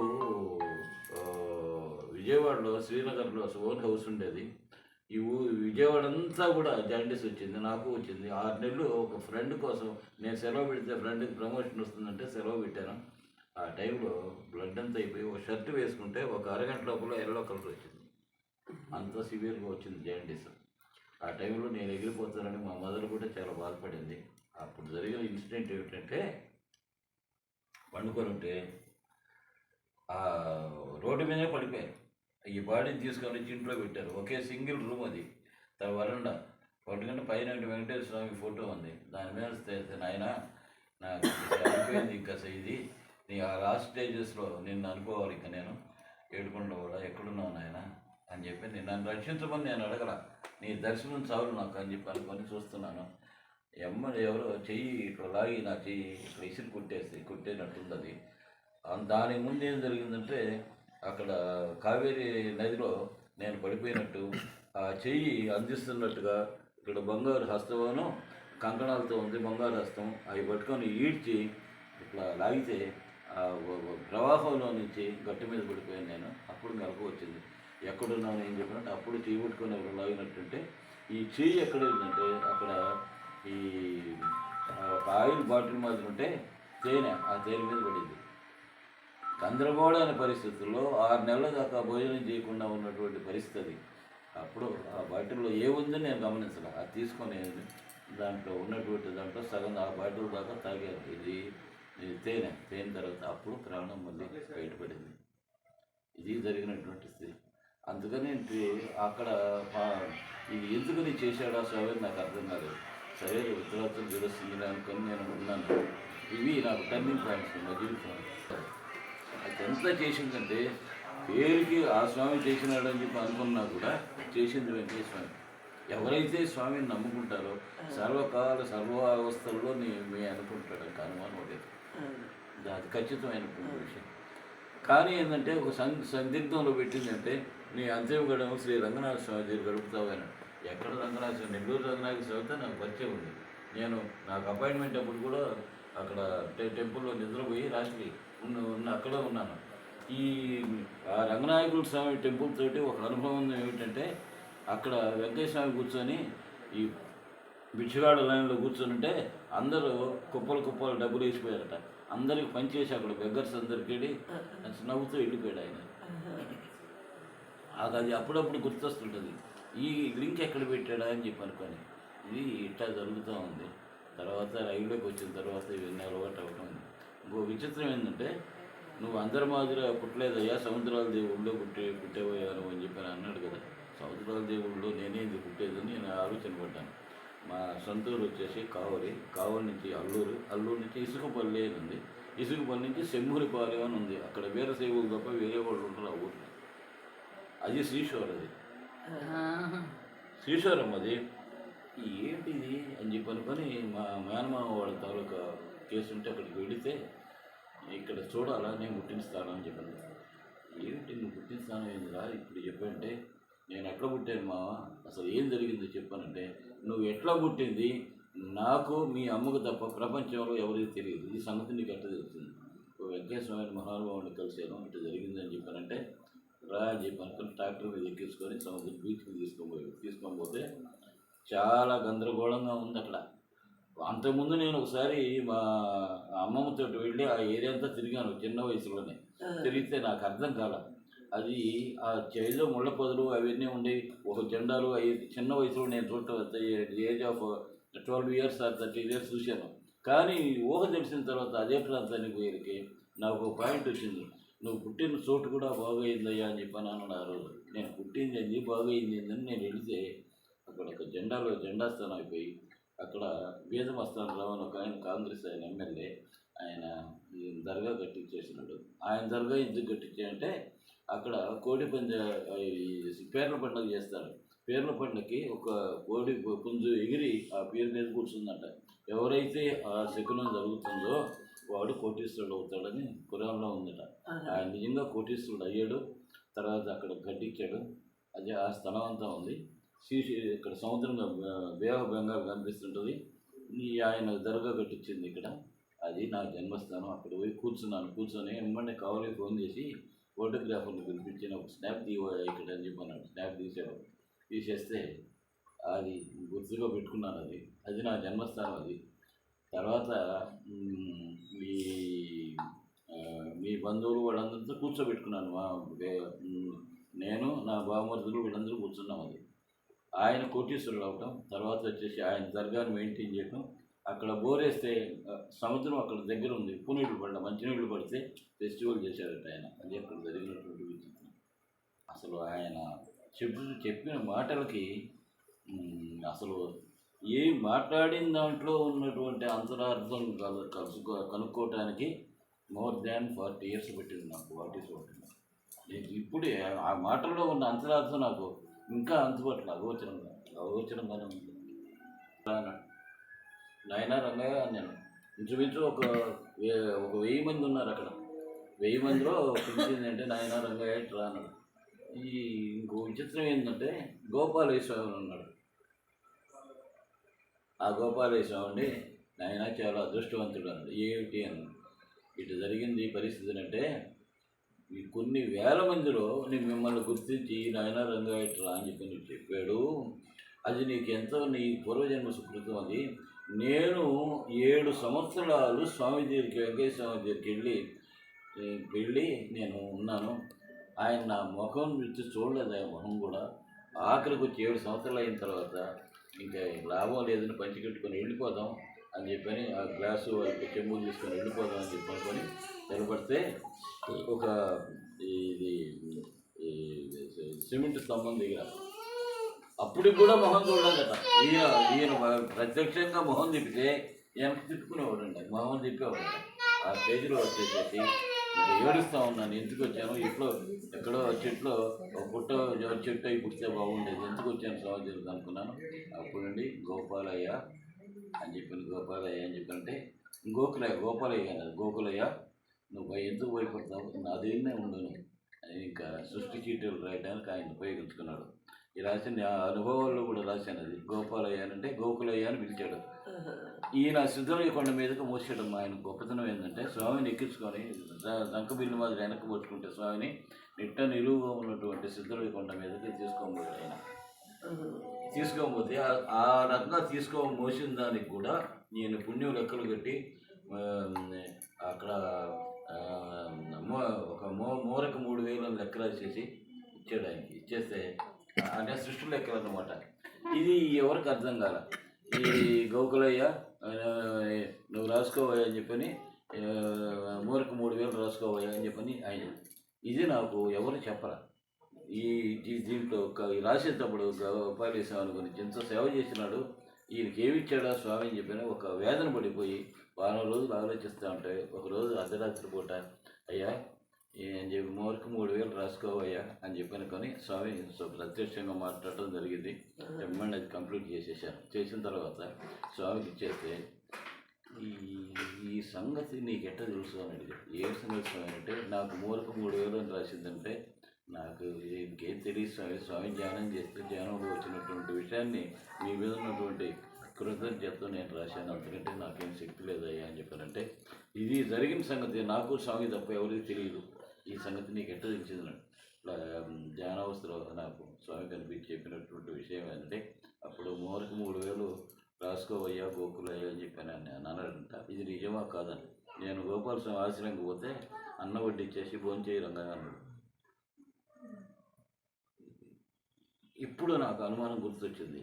A: విజయవాడలో శ్రీనగర్లో ఓన్ హౌస్ ఉండేది. విజయవాడ అంతా కూడా జాండీస్ వచ్చింది, నాకు వచ్చింది. 6 నెలలు ఒక ఫ్రెండ్ కోసం నేను సెలవు పెడితే ఫ్రెండ్కి ప్రమోషన్ వస్తుందంటే సెలవు పెట్టాను. ఆ టైంలో బ్లడ్ అంతా అయిపోయి ఒక షర్ట్ వేసుకుంటే ఒక అరగంట లోపల ఎల్లో కలర్ వచ్చింది. అంత సివియర్గా వచ్చింది జాండీస్. ఆ టైంలో నేను ఎగిరిపోతానని మా మదర్ కూడా చాలా బాధపడింది. అప్పుడు జరిగిన ఇన్సిడెంట్ ఏమిటంటే, పండుకొని ఉంటే ఆ రోడ్డు మీదే పడిపోయాను. ఈ బాడీని తీసుకొని వచ్చి ఇంట్లో పెట్టారు. ఒకే సింగిల్ రూమ్ అది, వరండా. ఎందుకంటే పైన వెంకటేశ్వర స్వామి ఫోటో ఉంది. దాని మీద నాయన నాకు అయిపోయింది ఇంకా ఇది, నీ ఆ లాస్ట్ స్టేజెస్లో నిన్ను అనుకోవాలి, ఇంకా నేను ఏడుకుంటూ కూడా ఎక్కడున్నావు నాయన అని చెప్పి నన్ను రక్షించమని నేను అడగల, నీ దర్శనం చాలు నాకు అని చెప్పి అనుకొని చూస్తున్నాను. ఎవరో చెయ్యి ఇట్లా లాగి నా చెయ్యి ఇట్లా ఇసురు కొట్టేనట్టుంది అది. దానికి ముందు ఏం జరిగిందంటే, అక్కడ కావేరీ నదిలో నేను పడిపోయినట్టు ఆ చెయ్యి అందిస్తున్నట్టుగా ఇక్కడ బంగారు హస్తమును కంకణాలతో ఉంది, బంగారు హస్తం. అవి పట్టుకొని ఈడ్చి ఇట్లా లాగితే ఆ ప్రవాహంలో నుంచి గట్టి మీద పడిపోయాను నేను. అప్పుడు మెలకు వచ్చింది. ఎక్కడున్నాను ఏం చెప్పినట్టు అప్పుడు చెయ్యి పట్టుకొని ఎవరు లాగినట్టుంటే, ఈ చెయ్యి ఎక్కడ ఉందంటే అక్కడ ఈ ఒక ఆయిల్ బాటిల్ మాదిరి ఉంటే తేనె, ఆ తేనె మీద పడింది. గందరగోళమైన పరిస్థితుల్లో 6 నెలల దాకా భోజనం చేయకుండా ఉన్నటువంటి పరిస్థితి. అప్పుడు ఆ బాటిల్లో ఏముందని నేను గమనించాలి. అది తీసుకొని దాంట్లో ఉన్నటువంటి సగం ఆ బాటిల్ దాకా తాగాను. ఇది తేనె తర్వాత అప్పుడు ప్రాణం మళ్ళీ బయటపడింది. ఇది జరిగినటువంటి స్థితి. అందుకని అక్కడ ఇది ఎందుకని చేశాడా స్వామి నాకు అర్థం కాలేదు. సరే ఉత్తరాత్రం తెలుస్తుంది అనుకొని నేను ఉన్నాను. ఇవి నాకు టర్నింగ్ పాయింట్స్ నా జీవితంలో. అది ఎంత చేసిందంటే, పేరుకి ఆ స్వామి చేసినాడని చెప్పి అనుకున్నా కూడా చేసింది వెంకటేశ్వర స్వామి. ఎవరైతే స్వామిని నమ్ముకుంటారో సర్వకాల సర్వావస్థల్లో మీ అనుకుంటాడు, అనుమానం లేదు. అది ఖచ్చితమైనటువంటి విషయం. కానీ ఏంటంటే ఒక సందిగ్ధంలో పెట్టిందంటే, నీ అంతిమ గడము శ్రీ రంగనాథ స్వామి దగ్గర గడుపుతావని. ఎక్కడ రంగనాథ స్వామి? నెల్లూరు రంగనాథ స్వామితో నాకు పరిచయం ఉంది. నేను నాకు అపాయింట్మెంట్ అప్పుడు కూడా అక్కడ టెంపుల్లో నిద్రపోయి రాత్రి అక్కడే ఉన్నాను. ఈ రంగనాయకుల స్వామి టెంపుల్ తోటి ఒక అనుభవం ఏమిటంటే, అక్కడ వెంకటేశ్వర స్వామి కూర్చొని ఈ బిచ్చగాడ లైన్లో కూర్చొని ఉంటే అందరూ కుప్పలు డబ్బులు వేసిపోయారట. అందరికి పనిచేసి అక్కడ బెగ్గర్స్ అందరికి వెళ్ళి నవ్వుతూ వెళ్ళిపోయాడు ఆయన. అది అప్పుడప్పుడు గుర్తొస్తుంటుంది. ఈ లింక్ ఎక్కడ పెట్టాడా అని చెప్పి అనుకొని ఇది ఇట్లా జరుగుతూ ఉంది. తర్వాత రైల్లోకి వచ్చిన తర్వాత ఇవన్నీ అలవాటు అవ్వటం. ఇంకో విచిత్రం ఏంటంటే, నువ్వు అందరి మాదిరి పుట్టలేదయ్యా, సముద్రాల దేవుళ్ళు పుట్టేపోయాను అని చెప్పి అన్నాడు కదా. సముద్రాల దేవుళ్ళు నేనేంది పుట్టేదని నేను ఆలోచన పడ్డాను. మా సొంతూరు వచ్చేసి కావలి నుంచి అల్లూరు నుంచి ఇసుకపల్లి అని ఉంది. ఇసుకపల్లి నుంచి సెమ్మూరిపాలెం అని ఉంది. అక్కడ వీరశైవులు తప్ప వేరే వాళ్ళు ఉంటారు ఆ ఊరిలో. అది శ్రీశోర్, అది శ్రీశోరం. అది ఏంటిది అని చెప్పి అనుకొని మా మేనమామ వాళ్ళ తాలూకా కేసు ఉంటే అక్కడికి వెళితే, ఇక్కడ చూడాలా నేను పుట్టిస్తాను అని చెప్పాను. ఏమిటి నువ్వు పుట్టిస్తాను ఏందిరా ఇప్పుడు చెప్పంటే, నేను ఎట్లా పుట్టాను మావ, అసలు ఏం జరిగిందో చెప్పానంటే, నువ్వు ఎట్లా పుట్టింది నాకు మీ అమ్మకు తప్ప ప్రపంచంలో ఎవరికి తెలియదు, ఈ సంగతి నీకు ఎట్లా తెలుస్తుంది. వెంకటేశ్వర స్వామి మహానుభావుని కలిసాను, ఇట్లా జరిగిందని చెప్పానంటే, రా అని చెప్పి అనుకుని ట్రాక్టర్ మీద ఎక్కించుకొని సముద్రం బీచ్కి తీసుకొని పోతే చాలా గందరగోళంగా ఉంది అక్కడ. అంతకుముందు నేను ఒకసారి మా అమ్మమ్మతో వెళ్ళి ఆ ఏరియా అంతా తిరిగాను చిన్న వయసులోనే. తిరిగితే నాకు అర్థం కాల. అది ఆ చేతిలో ముళ్ళ పొదలు అవన్నీ ఉండి ఒక జెండాలు అవి చిన్న వయసులో నేను చూడటం age of 12 years or 13 years చూశాను. కానీ ఊహ తెలిసిన తర్వాత అదే ప్రాంతానికి పోయేకి నాకు పాయింట్ వచ్చింది. నువ్వు పుట్టిన చోటు కూడా బాగయిందయ్యా అని చెప్పాను అన్నాడు ఆ రోజు. నేను పుట్టింది ఏంది బాగయింది ఏందని నేను వెళితే అక్కడ ఒక జెండా స్థానం అయిపోయి అక్కడ బీదమస్తానరావు అని ఒక ఆయన కాంగ్రెస్ ఆయన ఎమ్మెల్యే, ఆయన దర్గా కట్టించేసినాడు. ఆయన దర్గా ఎందుకు కట్టించాయంటే, అక్కడ కోడి పందె పేర్ల పండుగ చేస్తారు. పేర్ల పండుగకి ఒక కోడి పుంజు ఎగిరి ఆ పేరు మీద కూర్చుందంట. ఎవరైతే ఆ శకునం జరుగుతుందో వాడు కోటీశ్వరుడు అవుతాడని ఖురాన్లో ఉందట. ఆయన నిజంగా కోటీశ్వరుడు అయ్యాడు. తర్వాత అక్కడ కట్టించాడు. అది ఆ స్థలం అంతా ఉంది. ఇక్కడ సముద్రంగా బే ఆఫ్ బెంగాల్ కనిపిస్తుంటుంది. ఆయన దర్గా కట్టించింది ఇక్కడ. అది నా జన్మస్థానం. అక్కడ పోయి కూర్చొని ఎమ్మంటే కావాలి ఫోన్ చేసి ఫోటోగ్రాఫర్ని పిలిపించి ఒక స్నాప్ తీవా ఇక్కడ అని చెప్పన్నాడు. స్నాప్ తీసాడు. తీసేస్తే అది గుర్తుగా పెట్టుకున్నాను. అది నా జన్మస్థానం. అది తర్వాత మీ మీ బంధువులు వాళ్ళందరితో కూర్చోబెట్టుకున్నాను. నేను నా బావమరుదులు వీళ్ళందరూ కూర్చున్నాం. అది ఆయన కోటీశ్వరుడు అవటం, తర్వాత వచ్చేసి ఆయన దర్గాను మెయింటైన్ చేయటం. అక్కడ బోరేస్తే సముద్రం అక్కడ దగ్గర ఉంది, ఉప్పు నీళ్ళు పడ్డ మంచినీళ్ళు పడితే ఫెస్టివల్ చేశారట ఆయన. అది అక్కడ జరిగినటువంటి విచిత్రం. అసలు ఆయన చెప్పిన మాటలకి అసలు మాట్లాడిన దాంట్లో ఉన్నటువంటి అంతరార్థం కనుక్కోవటానికి మోర్ దాన్ 40 years పెట్టింది నాకు. వాట్ ఈస్ వాట్ ఇప్పుడే ఆ మాటల్లో ఉన్న అంతరార్థం నాకు ఇంకా అందుబాటులో అగోచరంగానే ఉంది. నాయనా రంగయ్య నేను ఇంచుమించు ఒక 1000 మంది ఉన్నారు అక్కడ. 1000 మందిలో పిలిచింది అంటే నాయనా రంగయ్య ఇట్లా అన్నాడు. ఇంకో విచిత్రం ఏంటంటే గోపాలయ్య స్వామి ఉన్నాడు. ఆ గోపాలయ్య స్వామిని నాయన చాలా అదృష్టవంతుడు అన్నాడు. ఏమిటి అన్నాడు. ఇటు జరిగింది పరిస్థితి అంటే కొన్ని వేల మందిలో నేను మిమ్మల్ని గుర్తించి నాయన రంగయ్య ఇట్లా అని చెప్పి నీకు చెప్పాడు. అది నీకెంతో నీ పూర్వజన్మ సుకృతం. అది నేను 7 సంవత్సరాలు స్వామి దగ్గరికి, వెంకటేశ్వర స్వామి దగ్గరికి వెళ్ళి నేను ఉన్నాను. ఆయన నా ముఖం ఇచ్చి చూడలేదు. ఆయన ముఖం కూడా ఆఖరికి వచ్చి 7 సంవత్సరాలు అయిన తర్వాత ఇంకా లాభం లేదని పంచి కట్టుకొని వెళ్ళిపోదాం అని చెప్పని ఆ గ్లాసు చెంబు తీసుకొని వెళ్ళిపోదాం అని చెప్పనుకొని నిలబడితే ఒక ఇది సిమెంట్ స్తంభం దగ్గర అప్పటికి కూడా మొహం చూడలేదట. ఈయన ప్రత్యక్షంగా మొహం తిప్పితే వెనక్కి తిప్పుకునేవాడండి, మొహం తిప్పేవాడు. ఆ స్టేజ్లో వచ్చేసేసి ఇంకా ఏడుస్తూ ఉన్నాను. ఎందుకు వచ్చాను, ఎక్కడో చెట్లో ఒక పుట్ట చెట్టు అయి పుట్టితే బాగుండేది, ఎందుకు వచ్చాను సమాజంలో అనుకున్నాను. అప్పుడు నుండి గోపాలయ్య అని చెప్పంటే గోపాలయ్య అన్నది. గోకులయ్య నువ్వు ఎందుకు భయపడతావు, నాదేనే ఉండను ఇంకా సృష్టి చీటీలు రాయడానికి ఆయన ఉపయోగించుకున్నాడు. ఈ రాసిన అనుభవాల్లో కూడా రాశాను. అది గోపాలయ్య అంటే గోకులయ్య అని పిలిచాడు. ఈయన సిద్ధరయ్య కొండ మీదకి మోసేయడం ఆయన గొప్పతనం ఏంటంటే స్వామిని ఎక్కించుకొని దంకబిల్లు మాదిరి వెనక్కి పట్టుకుంటే స్వామిని నిట్ట నిలువుగా ఉన్నటువంటి సిద్ధరయ్య కొండ మీదకి తీసుకోబోయాడు. ఆయన తీసుకోకపోతే ఆ రకంగా మోసిన దానికి కూడా నేను పుణ్యం లెక్కలు కట్టి అక్కడ ఒక మూరకు 3000 లెక్కలు వచ్చేసి ఇచ్చాడు. ఆయనకి ఇచ్చేస్తే అంటే సృష్టి లెక్కలు అన్నమాట. ఇది ఎవరికి అర్థం కాల. ఈ గోకులయ్య నువ్వు రాసుకోవయ్యా అని చెప్పని మూరకు 3000 రాసుకోవయ్యా అని చెప్పని ఆయన ఇది నాకు ఎవరు చెప్పరా. దీంట్లో రాసేటప్పుడు గోపాలయ్య స్వామి గురించి ఎంతో సేవ చేసినాడు. ఈయనకి ఏమి ఇచ్చాడా స్వామి అని చెప్పిన ఒక వేదన పడిపోయి వారం రోజులు ఆలోచిస్తూ ఉంటే ఒకరోజు అర్ధరాత్రి పూట అయ్యా అని చెప్పి మూరకు 3000 రాసుకోవయ్యా అని చెప్పనుకొని స్వామి ప్రత్యక్షంగా మాట్లాడటం జరిగింది. చెప్పండి అది కంప్లీట్ చేసేసాను. చేసిన తర్వాత స్వామికి ఇచ్చేస్తే ఈ సంగతి నీకు ఎట్లా తెలుసు అని అడిగాడు. ఏ సంగతి స్వామి అంటే నాకు మూరకు 3000 అని రాసిందంటే నాకు ఇంకేం తెలియదు స్వామి ధ్యానం చేస్తే ధ్యానంలో వచ్చినటువంటి విషయాన్ని మీ మీద ఉన్నటువంటి కృతజ్ఞతతో నేను రాశాను, అంతకంటే నాకేం శక్తి లేదయ్యా అని చెప్పానంటే ఇది జరిగిన సంగతి నాకు స్వామి తప్ప ఎవరికి తెలియదు. ఈ సంగతి నీకు ఎట్లా తెలిసింది ధ్యానావస్థలో నాకు స్వామి కనిపించి చెప్పినటువంటి విషయం ఏంటంటే అప్పుడు మూరకు 3000 రాసుకోవయ్యా గోకులయ్యా అని చెప్పాను అన్నాడంట. ఇది నిజమా కాదని నేను గోపాల స్వామి ఆశ్రయంకి పోతే అన్న వడ్డిచ్చేసి భోంచేయి రంగంగా అన్నాడు. ఇప్పుడు నాకు అనుమానం గుర్తొచ్చింది.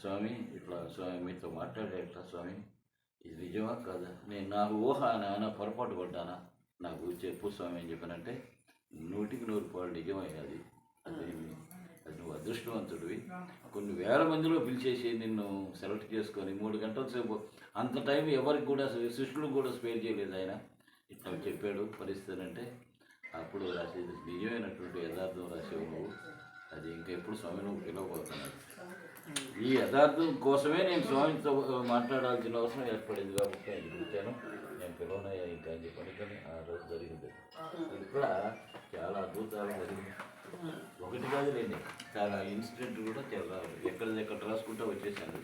A: స్వామి ఇట్లా స్వామి మీతో మాట్లాడేట్లా స్వామి ఇది నిజమా కాదా, నేను నాకు ఊహ నాన్న పొరపాటు పడ్డానా, నాకు చెప్పు స్వామి అని చెప్పానంటే 100కి 100 నిజమయ్యాది. అది నువ్వు అదృష్టవంతుడివి. కొన్ని వేల మందిలో పిలిచేసి నిన్ను సెలెక్ట్ చేసుకొని 3 గంటల సేపు అంత టైం ఎవరికి కూడా శిష్యులకు కూడా స్పేర్ చేయలేదు ఆయన. ఇట్లా చెప్పాడు పరిస్థితి అంటే అప్పుడు రాసేది నిజమైనటువంటి యథార్థం రాసేవు నువ్వు. అది ఇంకా ఎప్పుడు స్వామి నువ్వు పిలవబోతున్నాడు. ఈ యథార్థం కోసమే నేను స్వామితో మాట్లాడాల్సిన అవసరం ఏర్పడింది కాబట్టి ఆయన పిలిచాను. నేను పిలవనయ్యా ఇంకా అని చెప్పని ఆ రోజు జరిగింది. ఇక్కడ చాలా అద్భుతాలు జరిగింది. ఒకటి కాదు లేండి, చాలా ఇన్సిడెంట్ కూడా చాలా ఎక్కడ రాసుకుంటూ వచ్చేసాను.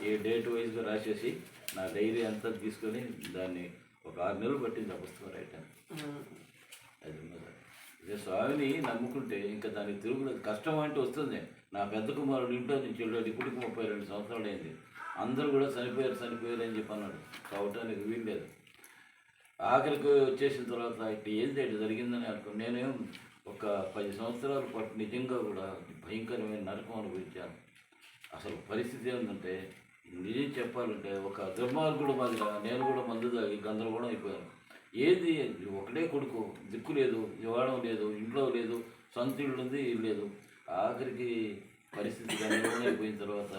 A: ఏ డేట్ వైజ్గా రాసేసి నా డైరీ అంతా తీసుకొని దాన్ని ఒక 6 నెలలు పట్టింది ఆ పుస్తకం రాయటానికి. అది ఉన్నది. ఇక స్వామిని నమ్ముకుంటే ఇంకా దానికి తిరుగులేదు. కష్టం అంటే వస్తుంది. నా పెద్ద కుమారుడు ఇంట్లో నుంచి వెళ్ళాడు. ఇప్పటికి 32 సంవత్సరాలు అయింది. అందరూ కూడా చనిపోయారు అని చెప్పి అన్నాడు. కావటానికి వీలు లేదు. ఆఖరికి వచ్చేసిన తర్వాత ఇట్లా ఏంటి ఇట్లా జరిగిందని అనుకుని నేనేం ఒక 10 సంవత్సరాల పాటు నిజంగా కూడా భయంకరమైన నరకం అనుభవించాను. అసలు పరిస్థితి ఏంటంటే నిజం చెప్పాలంటే ఒక దుర్మార్గుడు మాదిరిగా నేను కూడా మందు తాగి గందరగోళం అయిపోయాను. ఏది ఒకటే కొడుకు, దిక్కు లేదు, ఇవ్వడం లేదు, ఇంట్లో లేదు, సొంత ఇల్లు ఉంది, ఇల్లు లేదు. ఆఖరికి పరిస్థితి గందరగోళం అయిపోయిన తర్వాత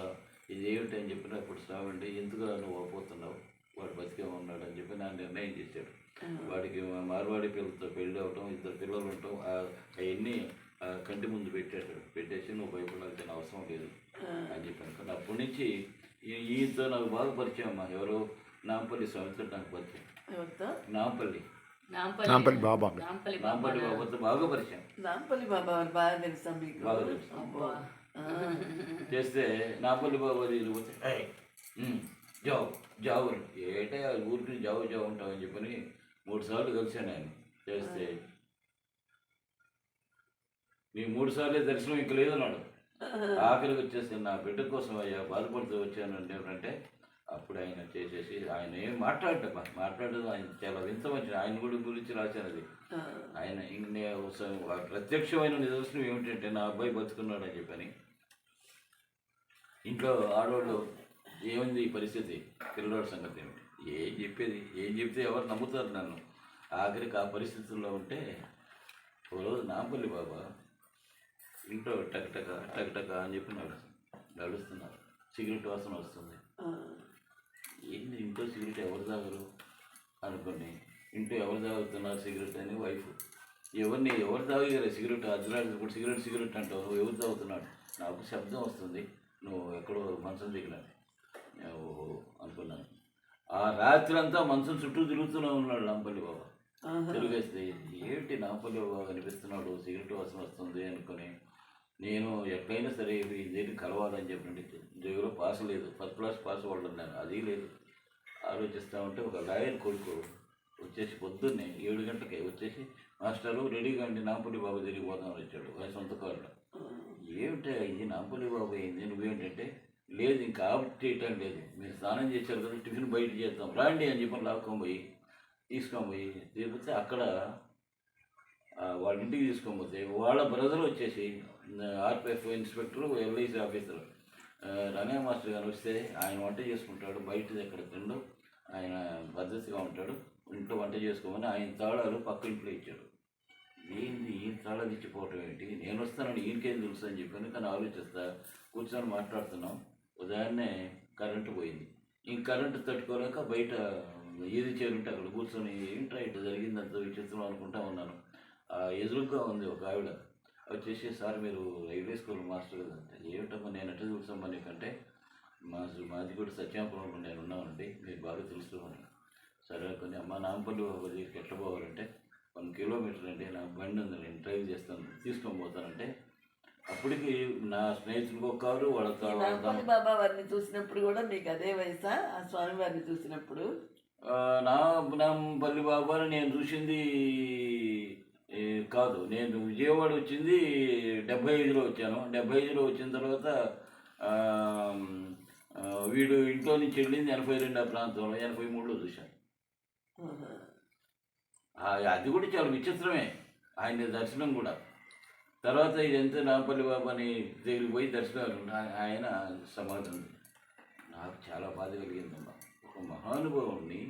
A: ఇది ఏమిటి అని చెప్పినప్పుడు స్వామి ఎందుకు నువ్వు పోతున్నావు, వాడు బతికే ఉన్నాడు అని చెప్పి నా నిర్ణయం చేశాడు. వాడికి మార్వాడి పిల్లలతో పెళ్ళి అవటం, 2 పిల్లలు ఉండటం అవన్నీ కంటి ముందు పెట్టేసి నువ్వు భయపడాల్సిన అవసరం లేదు అని చెప్పాను. అప్పటి నుంచి ఈయనతో నాకు బాగా పరిచయం అమ్మా. ఎవరు? నాంపల్లి స్వామితో నాకు పరిచయం. నాంపల్లి
C: బాబా
A: నాంపల్లి బాబాతో బాగా పరిచయం.
B: నాంపల్లి బాబా బాగా తెలుసా మీకు?
A: బాగా తెలుసు. చేస్తే నాంపల్లి బాబా పోతే జావు జావు ఏటే ఊరికి జావు ఉంటామని చెప్పని 3 సార్లు కలిశాను ఆయన. చేస్తే నీ 3 సార్లే దర్శనం ఇంక లేదన్నాడు. ఆఖరికి వచ్చేసి నా బిడ్డ కోసం అయ్యా బాధపడుతూ వచ్చాను అంటే అప్పుడు ఆయన చేసేసి ఆయన ఏం మాట్లాడదు. ఆయన చాలా వింత మంచి ఆయన గురించి రాశాను అది. ఆయన ఇంక ప్రత్యక్షమైన నిదర్శనం ఏమిటంటే నా అబ్బాయి బతుకున్నాడు అని చెప్పని. ఇంట్లో ఆడవాళ్ళు ఏముంది ఈ పరిస్థితి, పిల్లవాడి సంగతి ఏమిటి, ఏం చెప్తే ఎవరు నమ్ముతారు నన్ను? ఆఖరికి ఆ పరిస్థితుల్లో ఉంటే ఓ రోజు నాంపల్లి బాబా ఇంట్లో టక్ అని చెప్పి నడుస్తున్నారు. సిగరెట్ వాసన వస్తుంది. ఏంటి ఇంట్లో సిగరెట్ ఎవరు తాగరు అనుకోండి. ఇంట్లో ఎవరు తాగుతున్నారు సిగరెట్ అని వైఫ్. ఎవరు తాగరు సిగరెట్? అర్ధరాత్రి సిగరెట్ అంటావు, ఎవరు తాగుతున్నాడు? నాకు శబ్దం వస్తుంది, నువ్వు ఎక్కడో మంచం దిగినాడు అనుకున్నాను. ఆ రాత్రి అంతా మంచం చుట్టూ తిరుగుతూనే ఉన్నాడు నాంపల్లి బాబా. తిరిగేస్తే ఏంటి నాంపల్లి బాబా కనిపిస్తున్నాడు, సిగరెట్ వాసన వస్తుంది అనుకుని నేను ఎట్లయినా సరే దేనికి కలవాలని చెప్పండి. జోగులో పాస్ లేదు, ఫస్ట్ క్లాస్ పాస్ వాళ్ళు నేను, అది లేదు. ఆలోచిస్తూ ఉంటే ఒక లాయర్ కొడుకు వచ్చేసి పొద్దున్నే 7 గంటలకే వచ్చేసి మాస్టరు రెడీగా అండి నాంపల్లి బాబు తిరిగిపోతామని వచ్చాడు. ఆయన సొంత కారులో. ఏమిటా ఇది నాంపల్లి బాబు అయింది, నువ్వేంటంటే లేదు ఇంకా ఆఫ్ చేయటం లేదు, మీరు స్నానం చేశారు కదా టిఫిన్ బయట చేద్దాం రాండి అని చెప్పి తీసుకొని పోయి లేకపోతే అక్కడ వాళ్ళ ఇంటికి తీసుకొని పోతే వాళ్ళ బ్రదర్ వచ్చేసి ఆర్పిఎఫ్ ఇన్స్పెక్టర్, ఎల్ఐసి ఆఫీసర్ రణ్య మాస్టర్ గారు వస్తే ఆయన వంట చేసుకుంటాడు, బయట ఎక్కడ తిండు, ఆయన పద్ధతిగా ఉంటాడు, ఇంట్లో వంట చేసుకోమని ఆయన తాళాలు పక్క ఇంట్లో ఇచ్చాడు. ఏంది ఈయన తాళాలు ఇచ్చిపోవటం ఏంటి, నేను వస్తానని ఈయనకేం తెలుసు అని చెప్పాను. కానీ ఆలోచిస్తా కూర్చొని మాట్లాడుతున్నాం. ఉదయాన్నే కరెంటు పోయింది. ఇంక కరెంటు తట్టుకోలేక బయట ఏది చేరుంటే అక్కడ కూర్చొని ఏంట్రా ఇట్లా జరిగిందంతా విచిత్రం అనుకుంటా ఉన్నాను. ఎదురుగా ఉంది ఒక ఆవిడ వచ్చేసి, సార్ మీరు రైల్వే స్కూల్ మాస్టర్ కదంటే, ఏమిటమ్మా నేను ఎట్లా చూసామా నీకంటే మాది కూడా సత్యాపురంలో నేను ఉన్నానండి, మీకు బాగా తెలుసుకోమని. సరే అనుకుని అమ్మ నాంపల్లి బాబు దగ్గరికి ఎట్లా పోవాలంటే 1 కిలోమీటర్ అండి, నా బండి ఉంది, నేను డ్రైవ్ చేస్తాను, తీసుకొని పోతానంటే అప్పటికి నా స్నేహితులకు ఒక కారు వాళ్ళతో
B: బాబా వారిని చూసినప్పుడు కూడా మీకు అదే వయసా? ఆ స్వామి వారిని చూసినప్పుడు
A: నాంపల్లి బాబాని నేను చూసింది కాదు. నేను విజయవాడ వచ్చింది 75లో వచ్చాను. 75లో వచ్చిన తర్వాత వీడు ఇంట్లో నుంచి వెళ్ళింది 82 ఆ ప్రాంతంలో, 83లో చూశాను. అది కూడా చాలా విచిత్రమే ఆయన దర్శనం కూడా. తర్వాత ఇదంతా నాంపల్లి బాబాని దగ్గరికి పోయి దర్శనాలు ఆయన సమాధి. నాకు చాలా బాధ కలిగిందమ్మా. ఒక మహానుభావుడిని